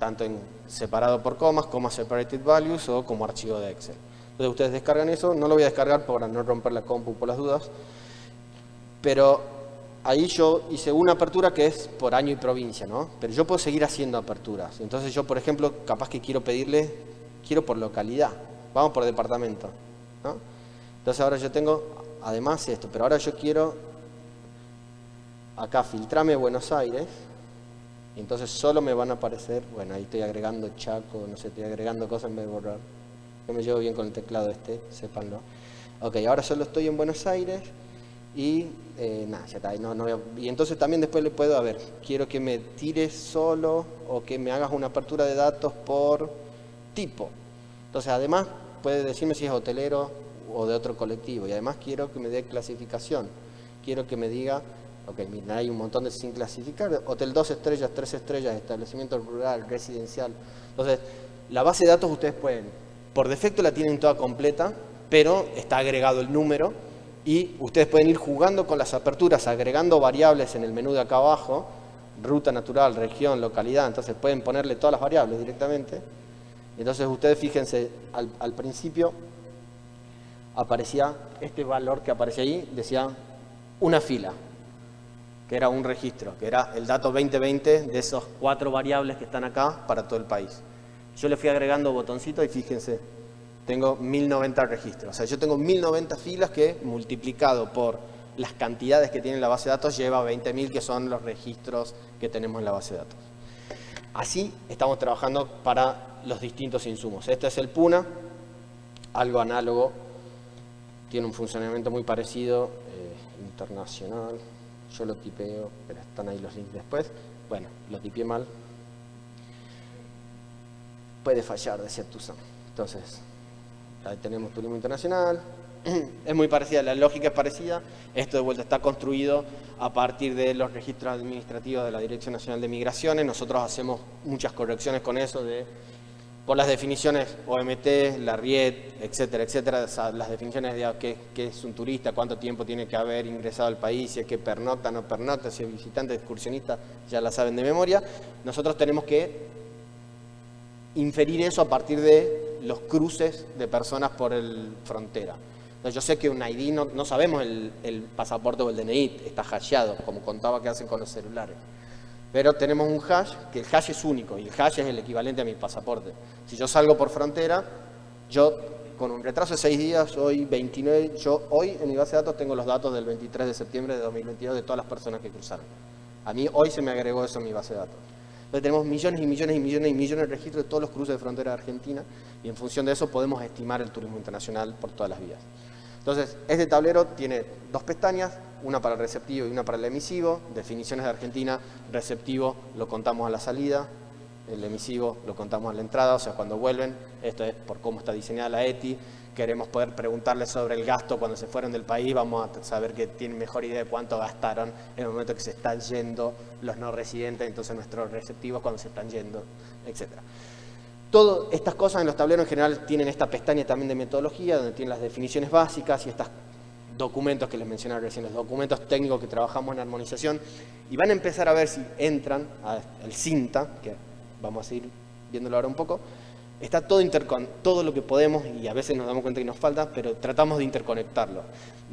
tanto en separado por comas, separated values, o como archivo de Excel. Entonces ustedes descargan eso, no lo voy a descargar para no romper la compu por las dudas, pero ahí yo hice una apertura que es por año y provincia, ¿no? Pero yo puedo seguir haciendo aperturas. Entonces yo, por ejemplo, capaz que quiero por localidad, vamos por departamento, ¿no? Entonces ahora yo tengo, además esto, pero ahora yo quiero acá filtrarme Buenos Aires, y entonces solo me van a aparecer, bueno, ahí estoy agregando Chaco, no sé, estoy agregando cosas en vez de borrar. Yo me llevo bien con el teclado sépanlo. Ok, ahora solo estoy en Buenos Aires y nada, ya está. Y entonces también después le puedo, a ver, quiero que me tires solo o que me hagas una apertura de datos por tipo. Entonces además puede decirme si es hotelero o de otro colectivo, y además quiero que me dé clasificación. Quiero que me diga, ok, mira, hay un montón de sin clasificar, hotel 2 estrellas, 3 estrellas, establecimiento rural, residencial. Entonces, la base de datos ustedes pueden, por defecto la tienen toda completa, pero está agregado el número, y ustedes pueden ir jugando con las aperturas, agregando variables en el menú de acá abajo, ruta natural, región, localidad, entonces pueden ponerle todas las variables directamente. Entonces ustedes fíjense, al principio aparecía este valor que aparece ahí, decía una fila, que era un registro, que era el dato 2020 de esos 4 variables que están acá para todo el país. Yo le fui agregando botoncitos y fíjense, tengo 1090 registros. O sea, yo tengo 1090 filas que, multiplicado por las cantidades que tiene la base de datos, lleva a 20.000, que son los registros que tenemos en la base de datos. Así estamos trabajando para los distintos insumos. Este es el PUNA, algo análogo, tiene un funcionamiento muy parecido, internacional. Yo lo tipeo, pero están ahí los links después. Bueno, lo tipeé mal. Puede fallar, decía Tuzan. Entonces, ahí tenemos turismo internacional. Es muy parecida, la lógica es parecida. Esto de vuelta está construido a partir de los registros administrativos de la Dirección Nacional de Migraciones. Nosotros hacemos muchas correcciones con eso por las definiciones OMT, la RIET, etcétera, etcétera, las definiciones de qué es un turista, cuánto tiempo tiene que haber ingresado al país, si es que pernocta, no pernocta, si es visitante, excursionista, ya la saben de memoria. Nosotros tenemos que inferir eso a partir de los cruces de personas por el frontera. Entonces yo sé que un ID, no sabemos el pasaporte o el DNI, está hasheado, como contaba que hacen con los celulares. Pero tenemos un hash, que el hash es único, y el hash es el equivalente a mi pasaporte. Si yo salgo por frontera, yo con un retraso de 6 días, hoy 29, yo hoy en mi base de datos tengo los datos del 23 de septiembre de 2022 de todas las personas que cruzaron. A mí hoy se me agregó eso en mi base de datos. Entonces tenemos millones y millones y millones y millones de registros de todos los cruces de frontera de Argentina, y en función de eso podemos estimar el turismo internacional por todas las vías. Entonces, este tablero tiene 2 pestañas, una para el receptivo y una para el emisivo. Definiciones de Argentina, receptivo lo contamos a la salida, el emisivo lo contamos a la entrada, o sea, cuando vuelven. Esto es por cómo está diseñada la ETI. Queremos poder preguntarles sobre el gasto cuando se fueron del país, vamos a saber que tienen mejor idea de cuánto gastaron en el momento que se están yendo los no residentes, entonces nuestros receptivos cuando se están yendo, etc. Todas estas cosas en los tableros en general tienen esta pestaña también de metodología, donde tienen las definiciones básicas y estos documentos que les mencionaba recién, los documentos técnicos que trabajamos en armonización, y van a empezar a ver si entran al CINTA, que vamos a seguir viéndolo ahora un poco. Está todo lo que podemos, y a veces nos damos cuenta que nos falta, pero tratamos de interconectarlo.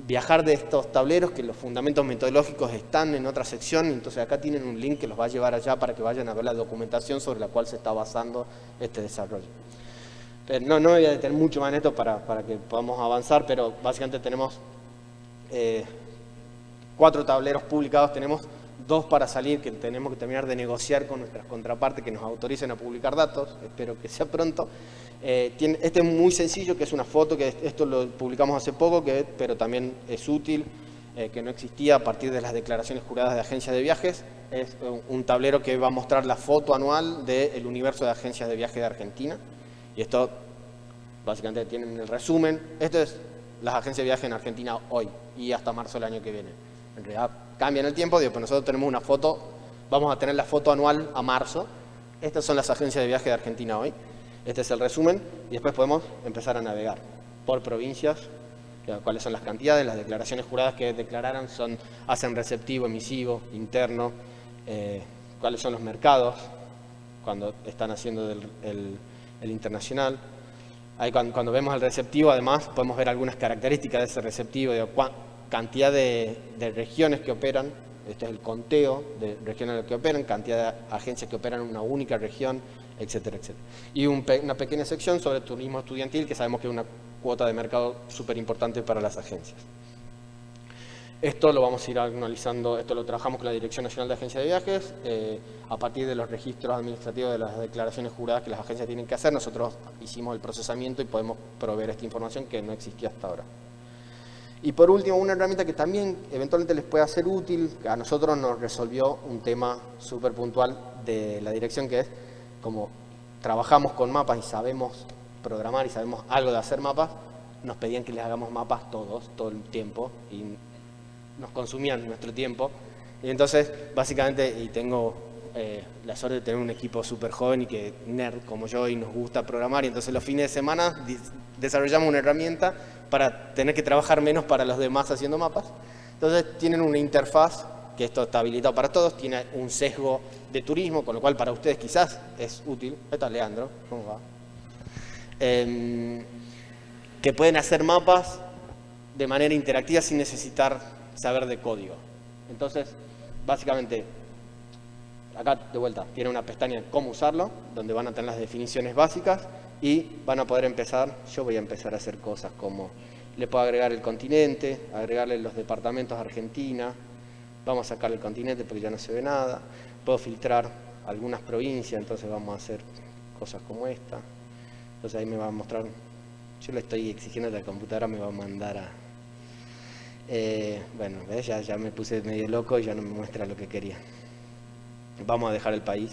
Viajar de estos tableros, que los fundamentos metodológicos están en otra sección, entonces acá tienen un link que los va a llevar allá para que vayan a ver la documentación sobre la cual se está basando este desarrollo. No me voy a detener mucho más en esto para que podamos avanzar, pero básicamente tenemos 4 tableros publicados, tenemos 2 para salir, que tenemos que terminar de negociar con nuestras contrapartes que nos autoricen a publicar datos, espero que sea pronto. Este es muy sencillo, que es una foto, que esto lo publicamos hace poco, pero también es útil, que no existía a partir de las declaraciones juradas de agencias de viajes. Es un tablero que va a mostrar la foto anual del universo de agencias de viaje de Argentina. Y esto, básicamente, tienen el resumen. Esto es las agencias de viaje en Argentina hoy y hasta marzo del año que viene. En realidad cambia en el tiempo, pero nosotros tenemos una foto, vamos a tener la foto anual a marzo. Estas son las agencias de viaje de Argentina hoy. Este es el resumen y después podemos empezar a navegar por provincias, cuáles son las cantidades, las declaraciones juradas que declararan hacen receptivo, emisivo, interno, cuáles son los mercados cuando están haciendo el internacional. Ahí cuando vemos el receptivo, además, podemos ver algunas características de ese receptivo, cantidad de regiones que operan, este es el conteo de regiones que operan, cantidad de agencias que operan en una única región, etcétera, etcétera. Y una pequeña sección sobre turismo estudiantil, que sabemos que es una cuota de mercado súper importante para las agencias. Esto lo vamos a ir analizando, esto lo trabajamos con la Dirección Nacional de Agencias de Viajes, a partir de los registros administrativos de las declaraciones juradas que las agencias tienen que hacer. Nosotros hicimos el procesamiento y podemos proveer esta información que no existía hasta ahora. Y por último, una herramienta que también eventualmente les puede ser útil, que a nosotros nos resolvió un tema súper puntual de la dirección, que es como trabajamos con mapas y sabemos programar y sabemos algo de hacer mapas, nos pedían que les hagamos mapas todo el tiempo, y nos consumían nuestro tiempo. Y entonces, básicamente, y tengo la suerte de tener un equipo súper joven y que nerd como yo y nos gusta programar, y entonces los fines de semana desarrollamos una herramienta para tener que trabajar menos para los demás haciendo mapas. Entonces tienen una interfaz, que esto está habilitado para todos, tiene un sesgo de turismo, con lo cual para ustedes quizás es útil. Esto es Leandro, ¿cómo va? Que pueden hacer mapas de manera interactiva sin necesitar saber de código. Entonces, básicamente, acá de vuelta tiene una pestaña de cómo usarlo, donde van a tener las definiciones básicas y van a poder empezar. Yo voy a empezar a hacer cosas como, le puedo agregar el continente, agregarle los departamentos a Argentina, vamos a sacar el continente porque ya no se ve nada, puedo filtrar algunas provincias, entonces vamos a hacer cosas como esta. Entonces ahí me va a mostrar, yo le estoy exigiendo a la computadora, me va a mandar a... bueno, ¿ves? Ya me puse medio loco y ya no me muestra lo que quería. Vamos a dejar el país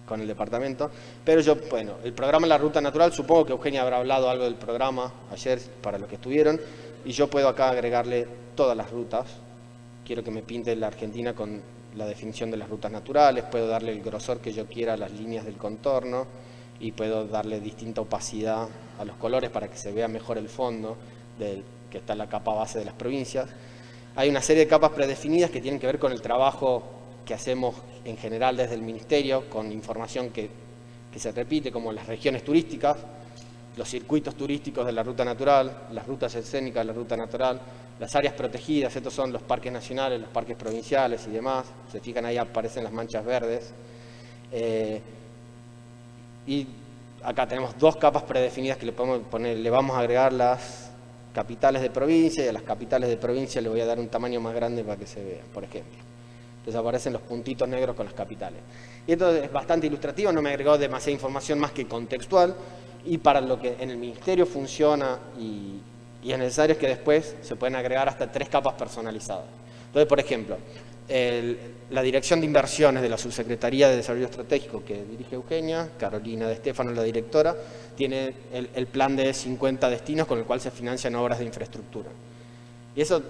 con el departamento, pero yo, bueno, el programa La Ruta Natural, supongo que Eugenia habrá hablado algo del programa ayer para los que estuvieron, y yo puedo acá agregarle todas las rutas. Quiero que me pinte la Argentina con la definición de las rutas naturales, puedo darle el grosor que yo quiera a las líneas del contorno y puedo darle distinta opacidad a los colores para que se vea mejor el fondo que está en la capa base de las provincias. Hay una serie de capas predefinidas que tienen que ver con el trabajo que hacemos en general desde el Ministerio, con información que que se repite, como las regiones turísticas, los circuitos turísticos de la ruta natural, las rutas escénicas de la ruta natural, las áreas protegidas, estos son los parques nacionales, los parques provinciales y demás. Se fijan, ahí aparecen las manchas verdes. Y acá tenemos dos capas predefinidas que le podemos poner, le vamos a agregar las capitales de provincia, y a las capitales de provincia le voy a dar un tamaño más grande para que se vean, por ejemplo. Entonces aparecen los puntitos negros con las capitales. Y esto es bastante ilustrativo, no me agregó demasiada información más que contextual, y para lo que en el ministerio funciona y es necesario es que después se pueden agregar hasta 3 capas personalizadas. Entonces, por ejemplo, la Dirección de Inversiones de la Subsecretaría de Desarrollo Estratégico que dirige Eugenia, Carolina de Stefano, la directora, tiene el plan de 50 destinos con el cual se financian obras de infraestructura. Y eso,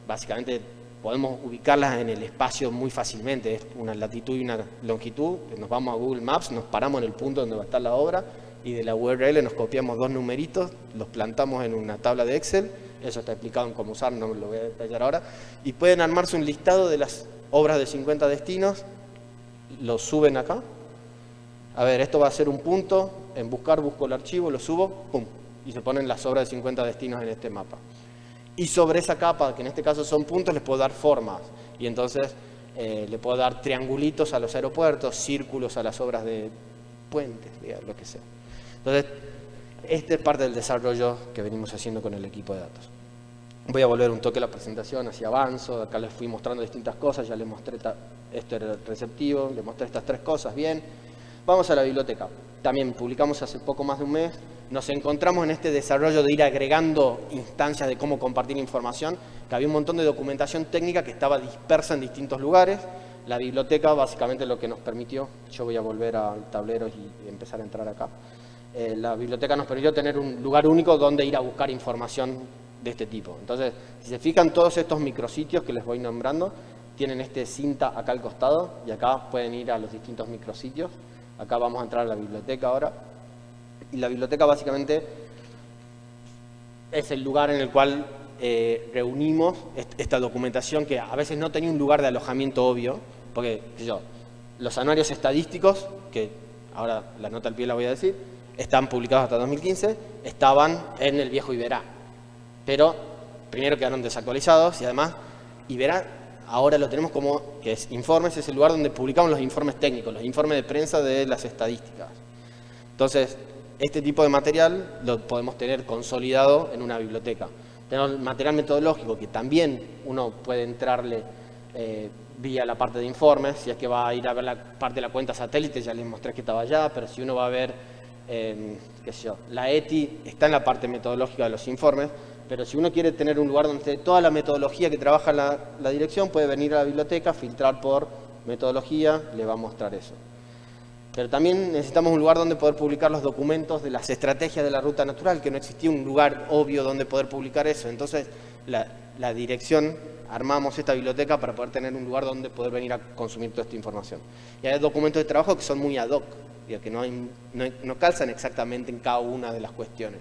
básicamente, podemos ubicarlas en el espacio muy fácilmente, es una latitud y una longitud, nos vamos a Google Maps, nos paramos en el punto donde va a estar la obra, y de la URL nos copiamos 2 numeritos, los plantamos en una tabla de Excel, eso está explicado en cómo usar, no me lo voy a detallar ahora, y pueden armarse un listado de las obras de 50 destinos, lo suben acá. A ver, esto va a ser un punto, en buscar busco el archivo, lo subo, pum, y se ponen las obras de 50 destinos en este mapa. Y sobre esa capa, que en este caso son puntos, les puedo dar formas, y entonces le puedo dar triangulitos a los aeropuertos, círculos a las obras de puentes, digamos, lo que sea. Entonces, este es parte del desarrollo que venimos haciendo con el equipo de datos. Voy a volver un toque a la presentación, así avanzo, acá les fui mostrando distintas cosas, ya les mostré esto era receptivo, les mostré estas 3 cosas, bien. Vamos a la biblioteca, también publicamos hace poco más de un mes, nos encontramos en este desarrollo de ir agregando instancias de cómo compartir información, que había un montón de documentación técnica que estaba dispersa en distintos lugares. La biblioteca básicamente lo que nos permitió, yo voy a volver al tablero y empezar a entrar acá. La biblioteca nos permitió tener un lugar único donde ir a buscar información de este tipo. Entonces, si se fijan, todos estos micrositios que les voy nombrando, tienen este cinta acá al costado, y acá pueden ir a los distintos micrositios. Acá vamos a entrar a la biblioteca ahora. Y la biblioteca básicamente es el lugar en el cual reunimos esta documentación que a veces no tenía un lugar de alojamiento obvio, porque los anuarios estadísticos, que ahora la nota al pie la voy a decir, están publicados hasta 2015, estaban en el viejo Iberá. Pero primero quedaron desactualizados y además Iberá ahora lo tenemos como, que es informes, es el lugar donde publicamos los informes técnicos, los informes de prensa de las estadísticas. Entonces, este tipo de material lo podemos tener consolidado en una biblioteca. Tenemos material metodológico que también uno puede entrarle vía la parte de informes, si es que va a ir a ver la parte de la cuenta satélite, ya les mostré que estaba allá, pero si uno va a ver, qué sé yo, la ETI está en la parte metodológica de los informes, pero si uno quiere tener un lugar donde esté toda la metodología que trabaja la dirección, puede venir a la biblioteca, filtrar por metodología, le va a mostrar eso. Pero también necesitamos un lugar donde poder publicar los documentos de las estrategias de la ruta natural, que no existía un lugar obvio donde poder publicar eso. Entonces, la dirección, armamos esta biblioteca para poder tener un lugar donde poder venir a consumir toda esta información. Y hay documentos de trabajo que son muy ad hoc, que no calzan exactamente en cada una de las cuestiones.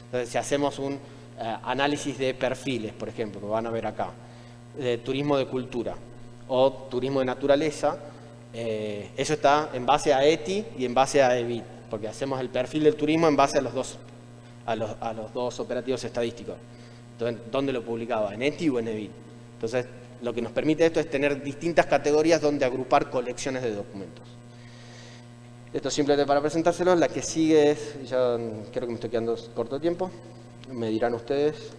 Entonces, si hacemos un análisis de perfiles, por ejemplo, que van a ver acá, de turismo de cultura o turismo de naturaleza, eso está en base a ETI y en base a EBIT, porque hacemos el perfil del turismo en base a los dos operativos estadísticos. Entonces, ¿dónde lo publicaba? ¿En ETI o en EBIT? Entonces, lo que nos permite esto es tener distintas categorías donde agrupar colecciones de documentos. Esto simplemente para presentárselos. La que sigue es, ya creo que me estoy quedando corto de tiempo, me dirán ustedes,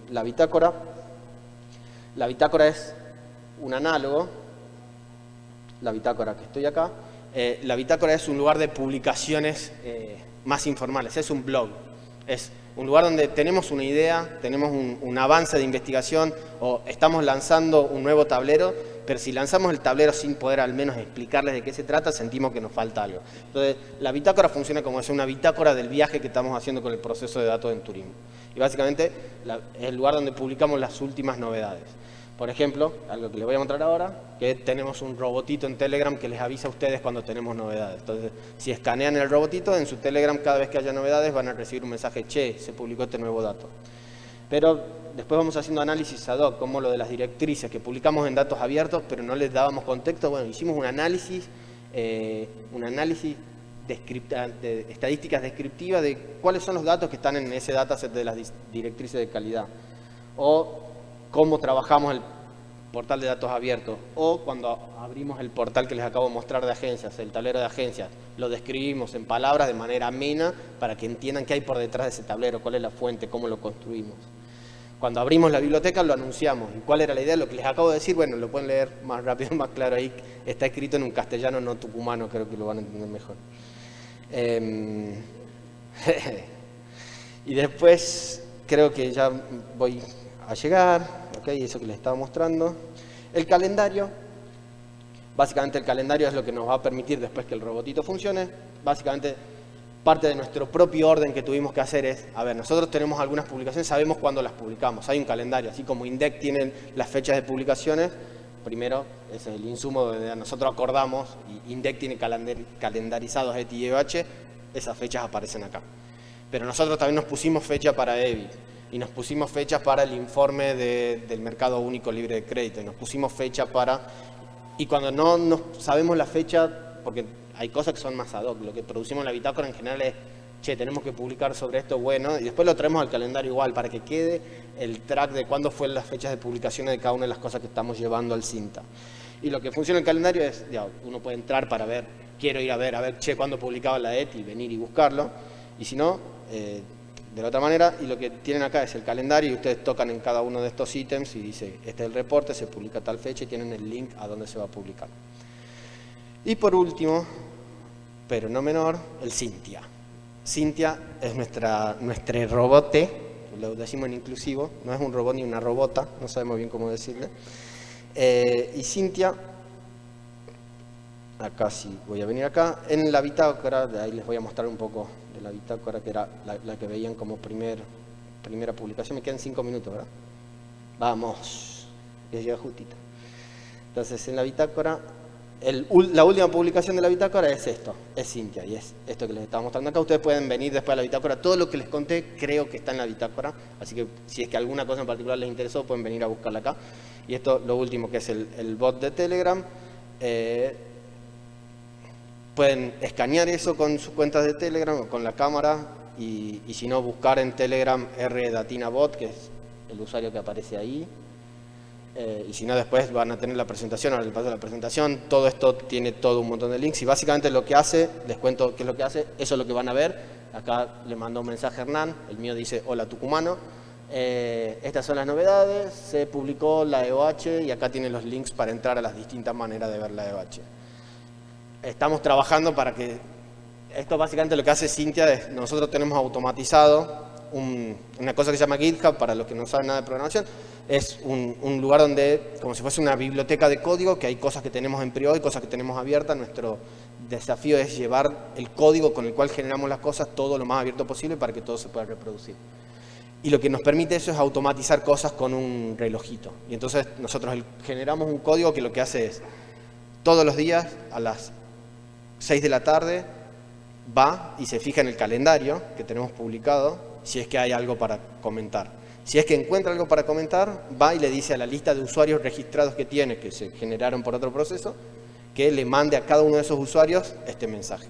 la bitácora. La bitácora es un análogo. La bitácora que estoy acá, la bitácora es un lugar de publicaciones más informales, es un blog, es un lugar donde tenemos una idea, tenemos un avance de investigación o estamos lanzando un nuevo tablero, pero si lanzamos el tablero sin poder al menos explicarles de qué se trata, sentimos que nos falta algo. Entonces, la bitácora funciona como es una bitácora del viaje que estamos haciendo con el proceso de datos en turismo. Y básicamente es el lugar donde publicamos las últimas novedades. Por ejemplo, algo que les voy a mostrar ahora, que tenemos un robotito en Telegram que les avisa a ustedes cuando tenemos novedades. Entonces, si escanean el robotito, en su Telegram cada vez que haya novedades van a recibir un mensaje, che, se publicó este nuevo dato. Pero después vamos haciendo análisis ad hoc, como lo de las directrices que publicamos en datos abiertos, pero no les dábamos contexto. Bueno, hicimos un análisis de estadísticas descriptivas de cuáles son los datos que están en ese dataset de las directrices de calidad, o cómo trabajamos el portal de datos abiertos, o cuando abrimos el portal que les acabo de mostrar de agencias, el tablero de agencias, lo describimos en palabras de manera amena para que entiendan qué hay por detrás de ese tablero, cuál es la fuente, cómo lo construimos. Cuando abrimos la biblioteca lo anunciamos. ¿Y cuál era la idea? Lo que les acabo de decir, bueno, lo pueden leer más rápido, más claro ahí. Está escrito en un castellano no tucumano, creo que lo van a entender mejor. Y después creo que ya voy a llegar, ok, eso que les estaba mostrando. El calendario, básicamente el calendario es lo que nos va a permitir después que el robotito funcione. Básicamente parte de nuestro propio orden que tuvimos que hacer es, a ver, nosotros tenemos algunas publicaciones, sabemos cuándo las publicamos, hay un calendario, así como INDEC tiene las fechas de publicaciones, primero, ese es el insumo donde nosotros acordamos, y INDEC tiene calendarizados ETI y EBH, esas fechas aparecen acá. Pero nosotros también nos pusimos fecha para EBI, y nos pusimos fechas para el informe del Mercado Único Libre de Crédito, y nos pusimos fecha para... Y cuando no sabemos la fecha, porque hay cosas que son más ad hoc, lo que producimos en la bitácora en general es, che, tenemos que publicar sobre esto, bueno, y después lo traemos al calendario igual, para que quede el track de cuándo fueron las fechas de publicaciones de cada una de las cosas que estamos llevando al CINTA. Y lo que funciona en el calendario es, uno puede entrar para ver, quiero ir a ver, che, cuándo publicaba la ETI, venir y buscarlo, y si no, de la otra manera, y lo que tienen acá es el calendario, y ustedes tocan en cada uno de estos ítems y dice, este es el reporte, se publica tal fecha, y tienen el link a dónde se va a publicar. Y por último, pero no menor, el Cintia. Cintia es nuestro robote, lo decimos en inclusivo, no es un robot ni una robota, no sabemos bien cómo decirle. Y Cintia, acá sí, voy a venir acá, en la bitácora, de ahí les voy a mostrar un poco de la bitácora, que era la que veían como primera publicación. Me quedan 5 minutos, ¿verdad? Vamos, ya llega justito. Entonces, en la bitácora, la última publicación de la bitácora es esto, es Cintia, y es esto que les estaba mostrando acá. Ustedes pueden venir después a la bitácora, todo lo que les conté creo que está en la bitácora, así que si es que alguna cosa en particular les interesó, pueden venir a buscarla acá. Y esto, lo último, que es el bot de Telegram, pueden escanear eso con sus cuentas de Telegram o con la cámara, y si no, buscar en Telegram rdatinabot, que es el usuario que aparece ahí. Y si no, después van a tener la presentación, ahora les paso la presentación. Todo esto tiene todo un montón de links, y básicamente lo que hace, les cuento qué es lo que hace, eso es lo que van a ver. Acá le mandó un mensaje a Hernán, el mío dice, hola tucumano. Estas son las novedades, se publicó la EOH, y acá tienen los links para entrar a las distintas maneras de ver la EOH. Estamos trabajando para que, esto básicamente lo que hace Cintia es, nosotros tenemos automatizado una cosa que se llama GitHub, para los que no saben nada de programación, es un lugar donde, como si fuese una biblioteca de código, que hay cosas que tenemos en privado y cosas que tenemos abiertas. Nuestro desafío es llevar el código con el cual generamos las cosas todo lo más abierto posible para que todo se pueda reproducir. Y lo que nos permite eso es automatizar cosas con un relojito. Y entonces nosotros generamos un código que lo que hace es, todos los días a las 6 de la tarde, va y se fija en el calendario que tenemos publicado, si es que hay algo para comentar. Si es que encuentra algo para comentar, va y le dice a la lista de usuarios registrados que tiene, que se generaron por otro proceso, que le mande a cada uno de esos usuarios este mensaje.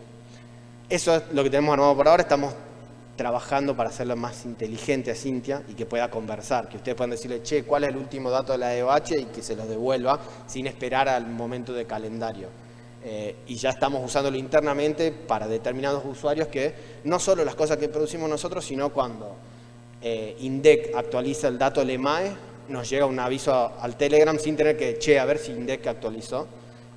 Eso es lo que tenemos armado por ahora. Estamos trabajando para hacerlo más inteligente a Cintia y que pueda conversar, que ustedes puedan decirle, che, ¿cuál es el último dato de la EOH? Y que se los devuelva sin esperar al momento de calendario. Y ya estamos usándolo internamente para determinados usuarios, que no solo las cosas que producimos nosotros, sino cuando INDEC actualiza el dato del EMAE, nos llega un aviso al Telegram sin tener que, che, a ver si INDEC actualizó.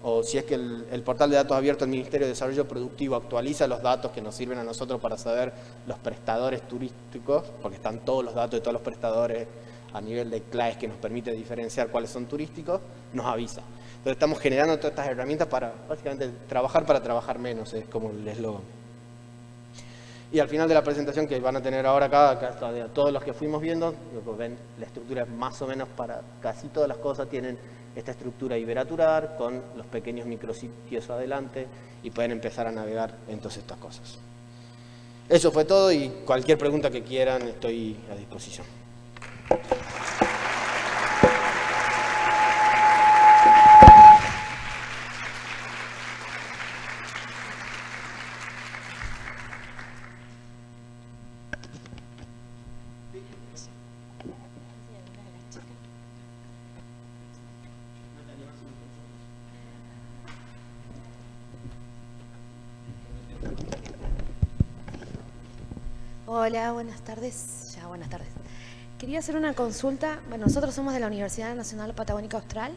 O si es que el portal de datos abierto del Ministerio de Desarrollo Productivo actualiza los datos que nos sirven a nosotros para saber los prestadores turísticos, porque están todos los datos de todos los prestadores a nivel de CLAES que nos permite diferenciar cuáles son turísticos, nos avisa. Entonces estamos generando todas estas herramientas para, básicamente, trabajar para trabajar menos, es como el eslogan. Y al final de la presentación que van a tener ahora acá de todos los que fuimos viendo, ven, la estructura es más o menos para casi todas las cosas, tienen esta estructura iberaturar con los pequeños micrositios adelante y pueden empezar a navegar en todas estas cosas. Eso fue todo, y cualquier pregunta que quieran estoy a disposición. Hola, buenas tardes. Ya, buenas tardes. Quería hacer una consulta. Bueno, nosotros somos de la Universidad Nacional Patagónica Austral.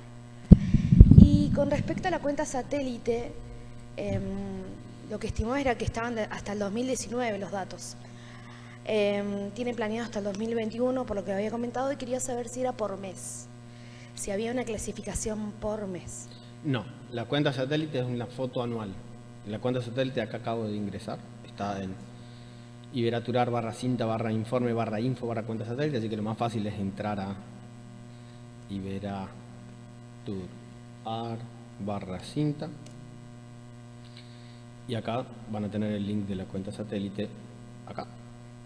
Y con respecto a la cuenta satélite, lo que estimó era que estaban hasta el 2019 los datos. Tienen planeado hasta el 2021, por lo que había comentado, y quería saber si era por mes. Si había una clasificación por mes. No, la cuenta satélite es una foto anual. La cuenta satélite acá acabo de ingresar, está en iberaturar/cinta/informe/info/cuenta satélite, así que lo más fácil es entrar a iberaturar/cinta y acá van a tener el link de la cuenta satélite, acá,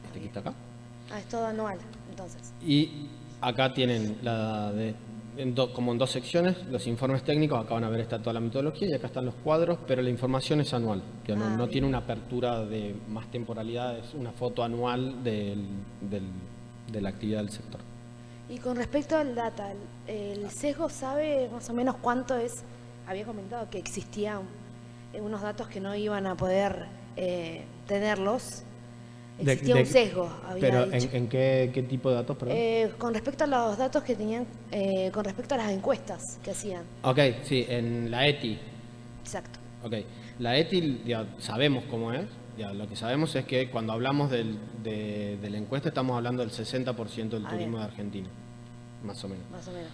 este que está acá. Ah, es todo anual, entonces. Y acá tienen como en dos secciones, los informes técnicos, acá van a ver está toda la metodología y acá están los cuadros, pero la información es anual, que no tiene una apertura de más temporalidad, es una foto anual de la actividad del sector. Y con respecto al data, ¿el sesgo sabe más o menos cuánto es? Había comentado que existían unos datos que no iban a poder tenerlos. Existía un sesgo, había pero dicho. ¿en qué tipo de datos, perdón? Con respecto a los datos que tenían, con respecto a las encuestas que hacían. Ok, sí, en la ETI. Exacto. Ok, la ETI ya sabemos cómo es. Ya, lo que sabemos es que cuando hablamos de la encuesta estamos hablando del 60% del turismo de Argentina, más o menos. Más o menos.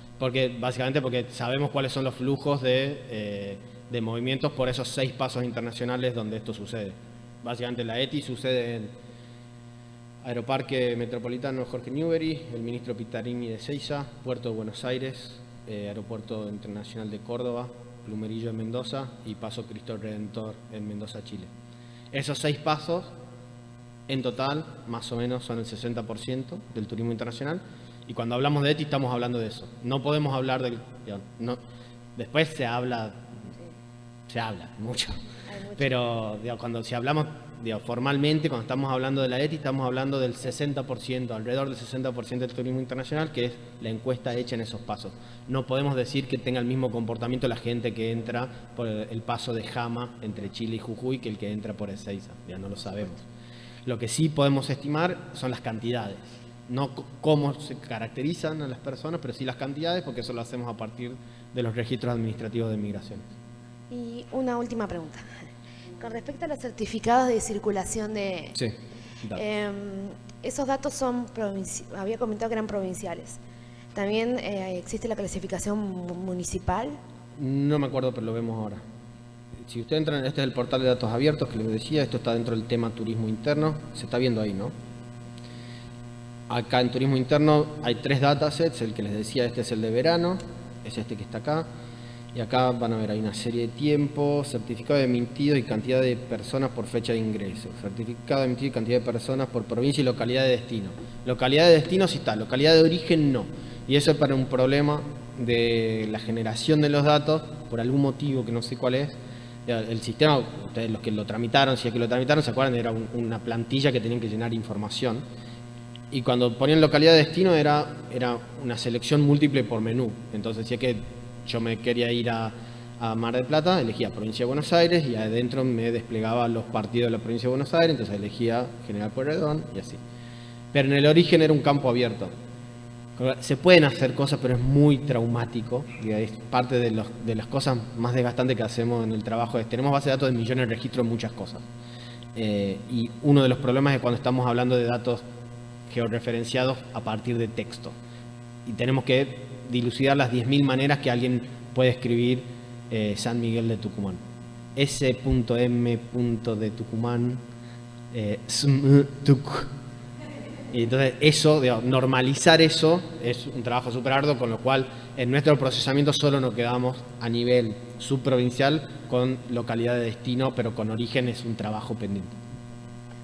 Básicamente porque sabemos cuáles son los flujos de movimientos por esos 6 pasos internacionales donde esto sucede. Básicamente la ETI sucede en Aeroparque Metropolitano Jorge Newbery, el ministro Pittarini de Ezeiza, Puerto de Buenos Aires, Aeropuerto Internacional de Córdoba, Plumerillo en Mendoza y Paso Cristo Redentor en Mendoza, Chile. Esos 6 pasos, en total, más o menos son el 60% del turismo internacional. Y cuando hablamos de ETI estamos hablando de eso. No podemos hablar del... después se habla mucho. Pero si hablamos formalmente, cuando estamos hablando de la ETI, estamos hablando del 60%, alrededor del 60% del turismo internacional, que es la encuesta hecha en esos pasos. No podemos decir que tenga el mismo comportamiento la gente que entra por el paso de Jama entre Chile y Jujuy que el que entra por Ezeiza. Ya no lo sabemos. Lo que sí podemos estimar son las cantidades. No cómo se caracterizan a las personas, pero sí las cantidades, porque eso lo hacemos a partir de los registros administrativos de migraciones. Y una última pregunta. Con respecto a los certificados de circulación de... Sí. Esos datos son había comentado que eran provinciales. ¿También existe la clasificación municipal? No me acuerdo, pero lo vemos ahora. Si usted entra, este es el portal de datos abiertos que les decía, esto está dentro del tema turismo interno, se está viendo ahí, ¿no? Acá en turismo interno hay 3 datasets, el que les decía, este es el de verano, es este que está acá. Y acá van a ver, hay una serie de tiempos, certificado de emitido y cantidad de personas por fecha de ingreso. Certificado de emitido y cantidad de personas por provincia y localidad de destino. Localidad de destino sí está, localidad de origen no. Y eso es para un problema de la generación de los datos, por algún motivo que no sé cuál es. El sistema, ustedes los que lo tramitaron, si es que lo tramitaron, se acuerdan, era una plantilla que tenían que llenar información. Y cuando ponían localidad de destino era una selección múltiple por menú. Entonces, si es que yo me quería ir a Mar del Plata, elegía provincia de Buenos Aires y adentro me desplegaba los partidos de la provincia de Buenos Aires, entonces elegía General Pueyrredón y así. Pero en el origen era un campo abierto. Se pueden hacer cosas, pero es muy traumático. Y es parte de las cosas más desgastantes que hacemos en el trabajo. Tenemos base de datos de millones de registros en muchas cosas. Y uno de los problemas es cuando estamos hablando de datos georreferenciados a partir de texto. Y tenemos que dilucidar las 10.000 maneras que alguien puede escribir San Miguel de Tucumán. S.M. de Tucumán, y entonces eso, normalizar eso es un trabajo súper arduo, con lo cual en nuestro procesamiento solo nos quedamos a nivel subprovincial con localidad de destino, pero con origen es un trabajo pendiente.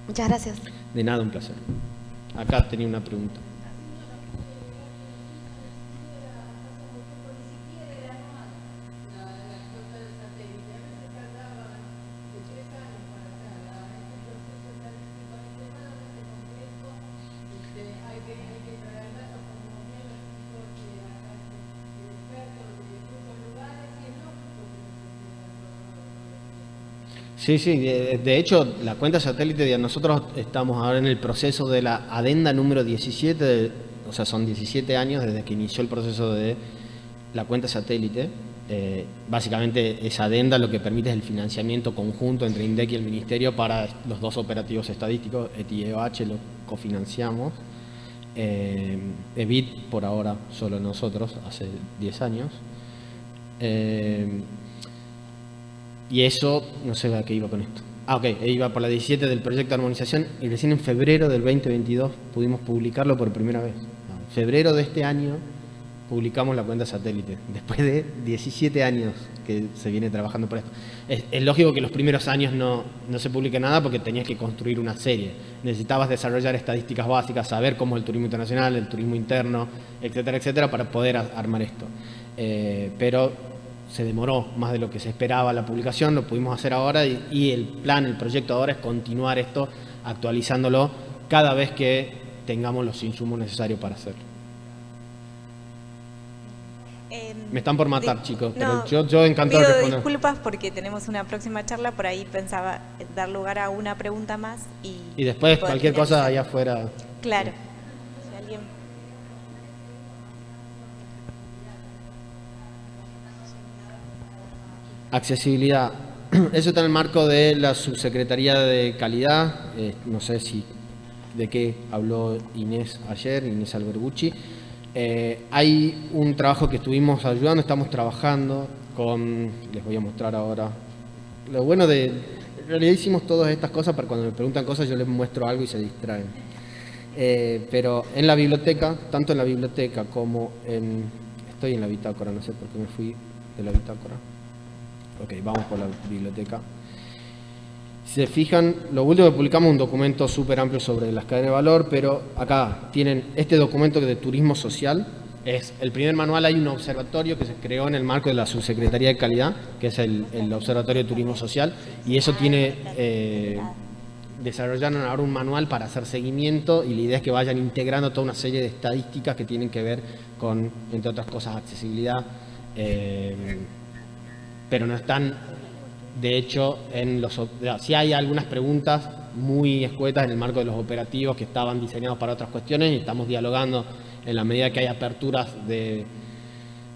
Muchas gracias. De nada, un placer. Acá tenía una pregunta. Sí, sí, de hecho la cuenta satélite, nosotros estamos ahora en el proceso de la adenda número 17, o sea, son 17 años desde que inició el proceso de la cuenta satélite. Básicamente esa adenda lo que permite es el financiamiento conjunto entre INDEC y el Ministerio para los dos operativos estadísticos, ETI y EOH lo cofinanciamos. EBIT por ahora solo nosotros, hace 10 años. Y eso, no sé a qué iba con esto. Ok, iba por la 17 del proyecto de armonización y recién en febrero del 2022 pudimos publicarlo por primera vez. En febrero de este año publicamos la cuenta satélite, después de 17 años que se viene trabajando por esto. Es lógico que los primeros años no se publique nada porque tenías que construir una serie. Necesitabas desarrollar estadísticas básicas, saber cómo es el turismo internacional, el turismo interno, etcétera, etcétera, para poder armar esto. Pero se demoró más de lo que se esperaba la publicación, lo pudimos hacer ahora y el proyecto ahora es continuar esto, actualizándolo cada vez que tengamos los insumos necesarios para hacerlo. Me están por matar, chicos, pero yo encantado de responder. Pido disculpas porque tenemos una próxima charla, por ahí pensaba dar lugar a una pregunta más y después cualquier cosa allá afuera. Claro. Si alguien... Accesibilidad. Eso está en el marco de la Subsecretaría de Calidad. No sé de qué habló Inés ayer, Inés Albergucci. Hay un trabajo que estuvimos ayudando, estamos trabajando con... Les voy a mostrar ahora. Lo bueno en realidad hicimos todas estas cosas para cuando me preguntan cosas yo les muestro algo y se distraen. Pero en la biblioteca, tanto en la biblioteca como en... Estoy en la bitácora, no sé por qué me fui de la bitácora. Ok, vamos por la biblioteca. Si se fijan, lo último que publicamos es un documento súper amplio sobre las cadenas de valor, pero acá tienen este documento de turismo social. Es el primer manual, hay un observatorio que se creó en el marco de la Subsecretaría de Calidad, que es el Observatorio de Turismo Social, y eso tiene... desarrollaron ahora un manual para hacer seguimiento y la idea es que vayan integrando toda una serie de estadísticas que tienen que ver con, entre otras cosas, accesibilidad, pero no están, de hecho, sí hay algunas preguntas muy escuetas en el marco de los operativos que estaban diseñados para otras cuestiones y estamos dialogando en la medida que hay aperturas de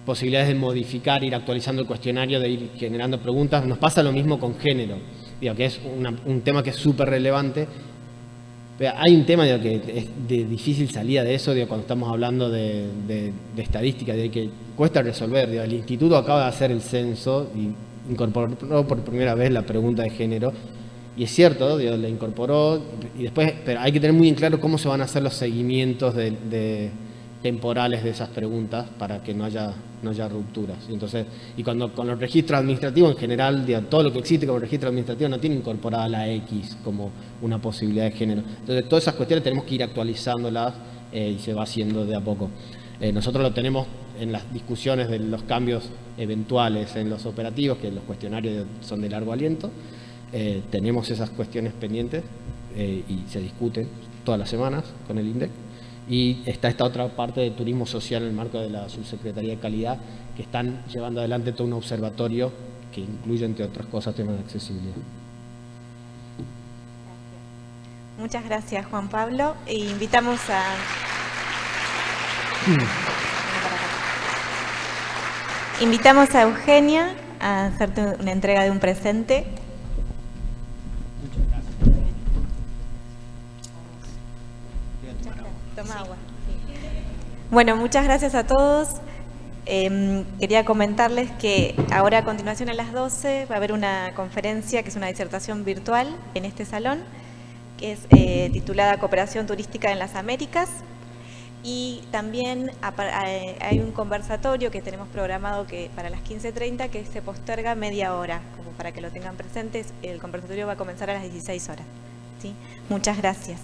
posibilidades de modificar, ir actualizando el cuestionario, de ir generando preguntas. Nos pasa lo mismo con género, que es un tema que es súper relevante. Hay un tema que es de difícil salida de eso, cuando estamos hablando de estadística, de que cuesta resolver. El instituto acaba de hacer el censo y incorporó por primera vez la pregunta de género. Y es cierto, la incorporó, y después, pero hay que tener muy en claro cómo se van a hacer los seguimientos temporales de esas preguntas para que no haya rupturas. Entonces, y cuando con los registros administrativos en general, todo lo que existe como registro administrativo no tiene incorporada la X como una posibilidad de género. Entonces, todas esas cuestiones tenemos que ir actualizándolas y se va haciendo de a poco. Nosotros lo tenemos en las discusiones de los cambios eventuales en los operativos, que los cuestionarios son de largo aliento. Tenemos esas cuestiones pendientes y se discuten todas las semanas con el INDEC. Y está esta otra parte de turismo social en el marco de la Subsecretaría de Calidad, que están llevando adelante todo un observatorio que incluye, entre otras cosas, temas de accesibilidad. Muchas gracias, Juan Pablo. E invitamos a Eugenia a hacerte una entrega de un presente. Toma agua. Bueno, muchas gracias a todos. Quería comentarles que ahora a continuación a las 12 va a haber una conferencia que es una disertación virtual en este salón, que es titulada Cooperación Turística en las Américas. Y también hay un conversatorio que tenemos programado para las 15:30 que se posterga media hora, como para que lo tengan presentes. El conversatorio va a comenzar a las 16 horas. ¿Sí? Muchas gracias.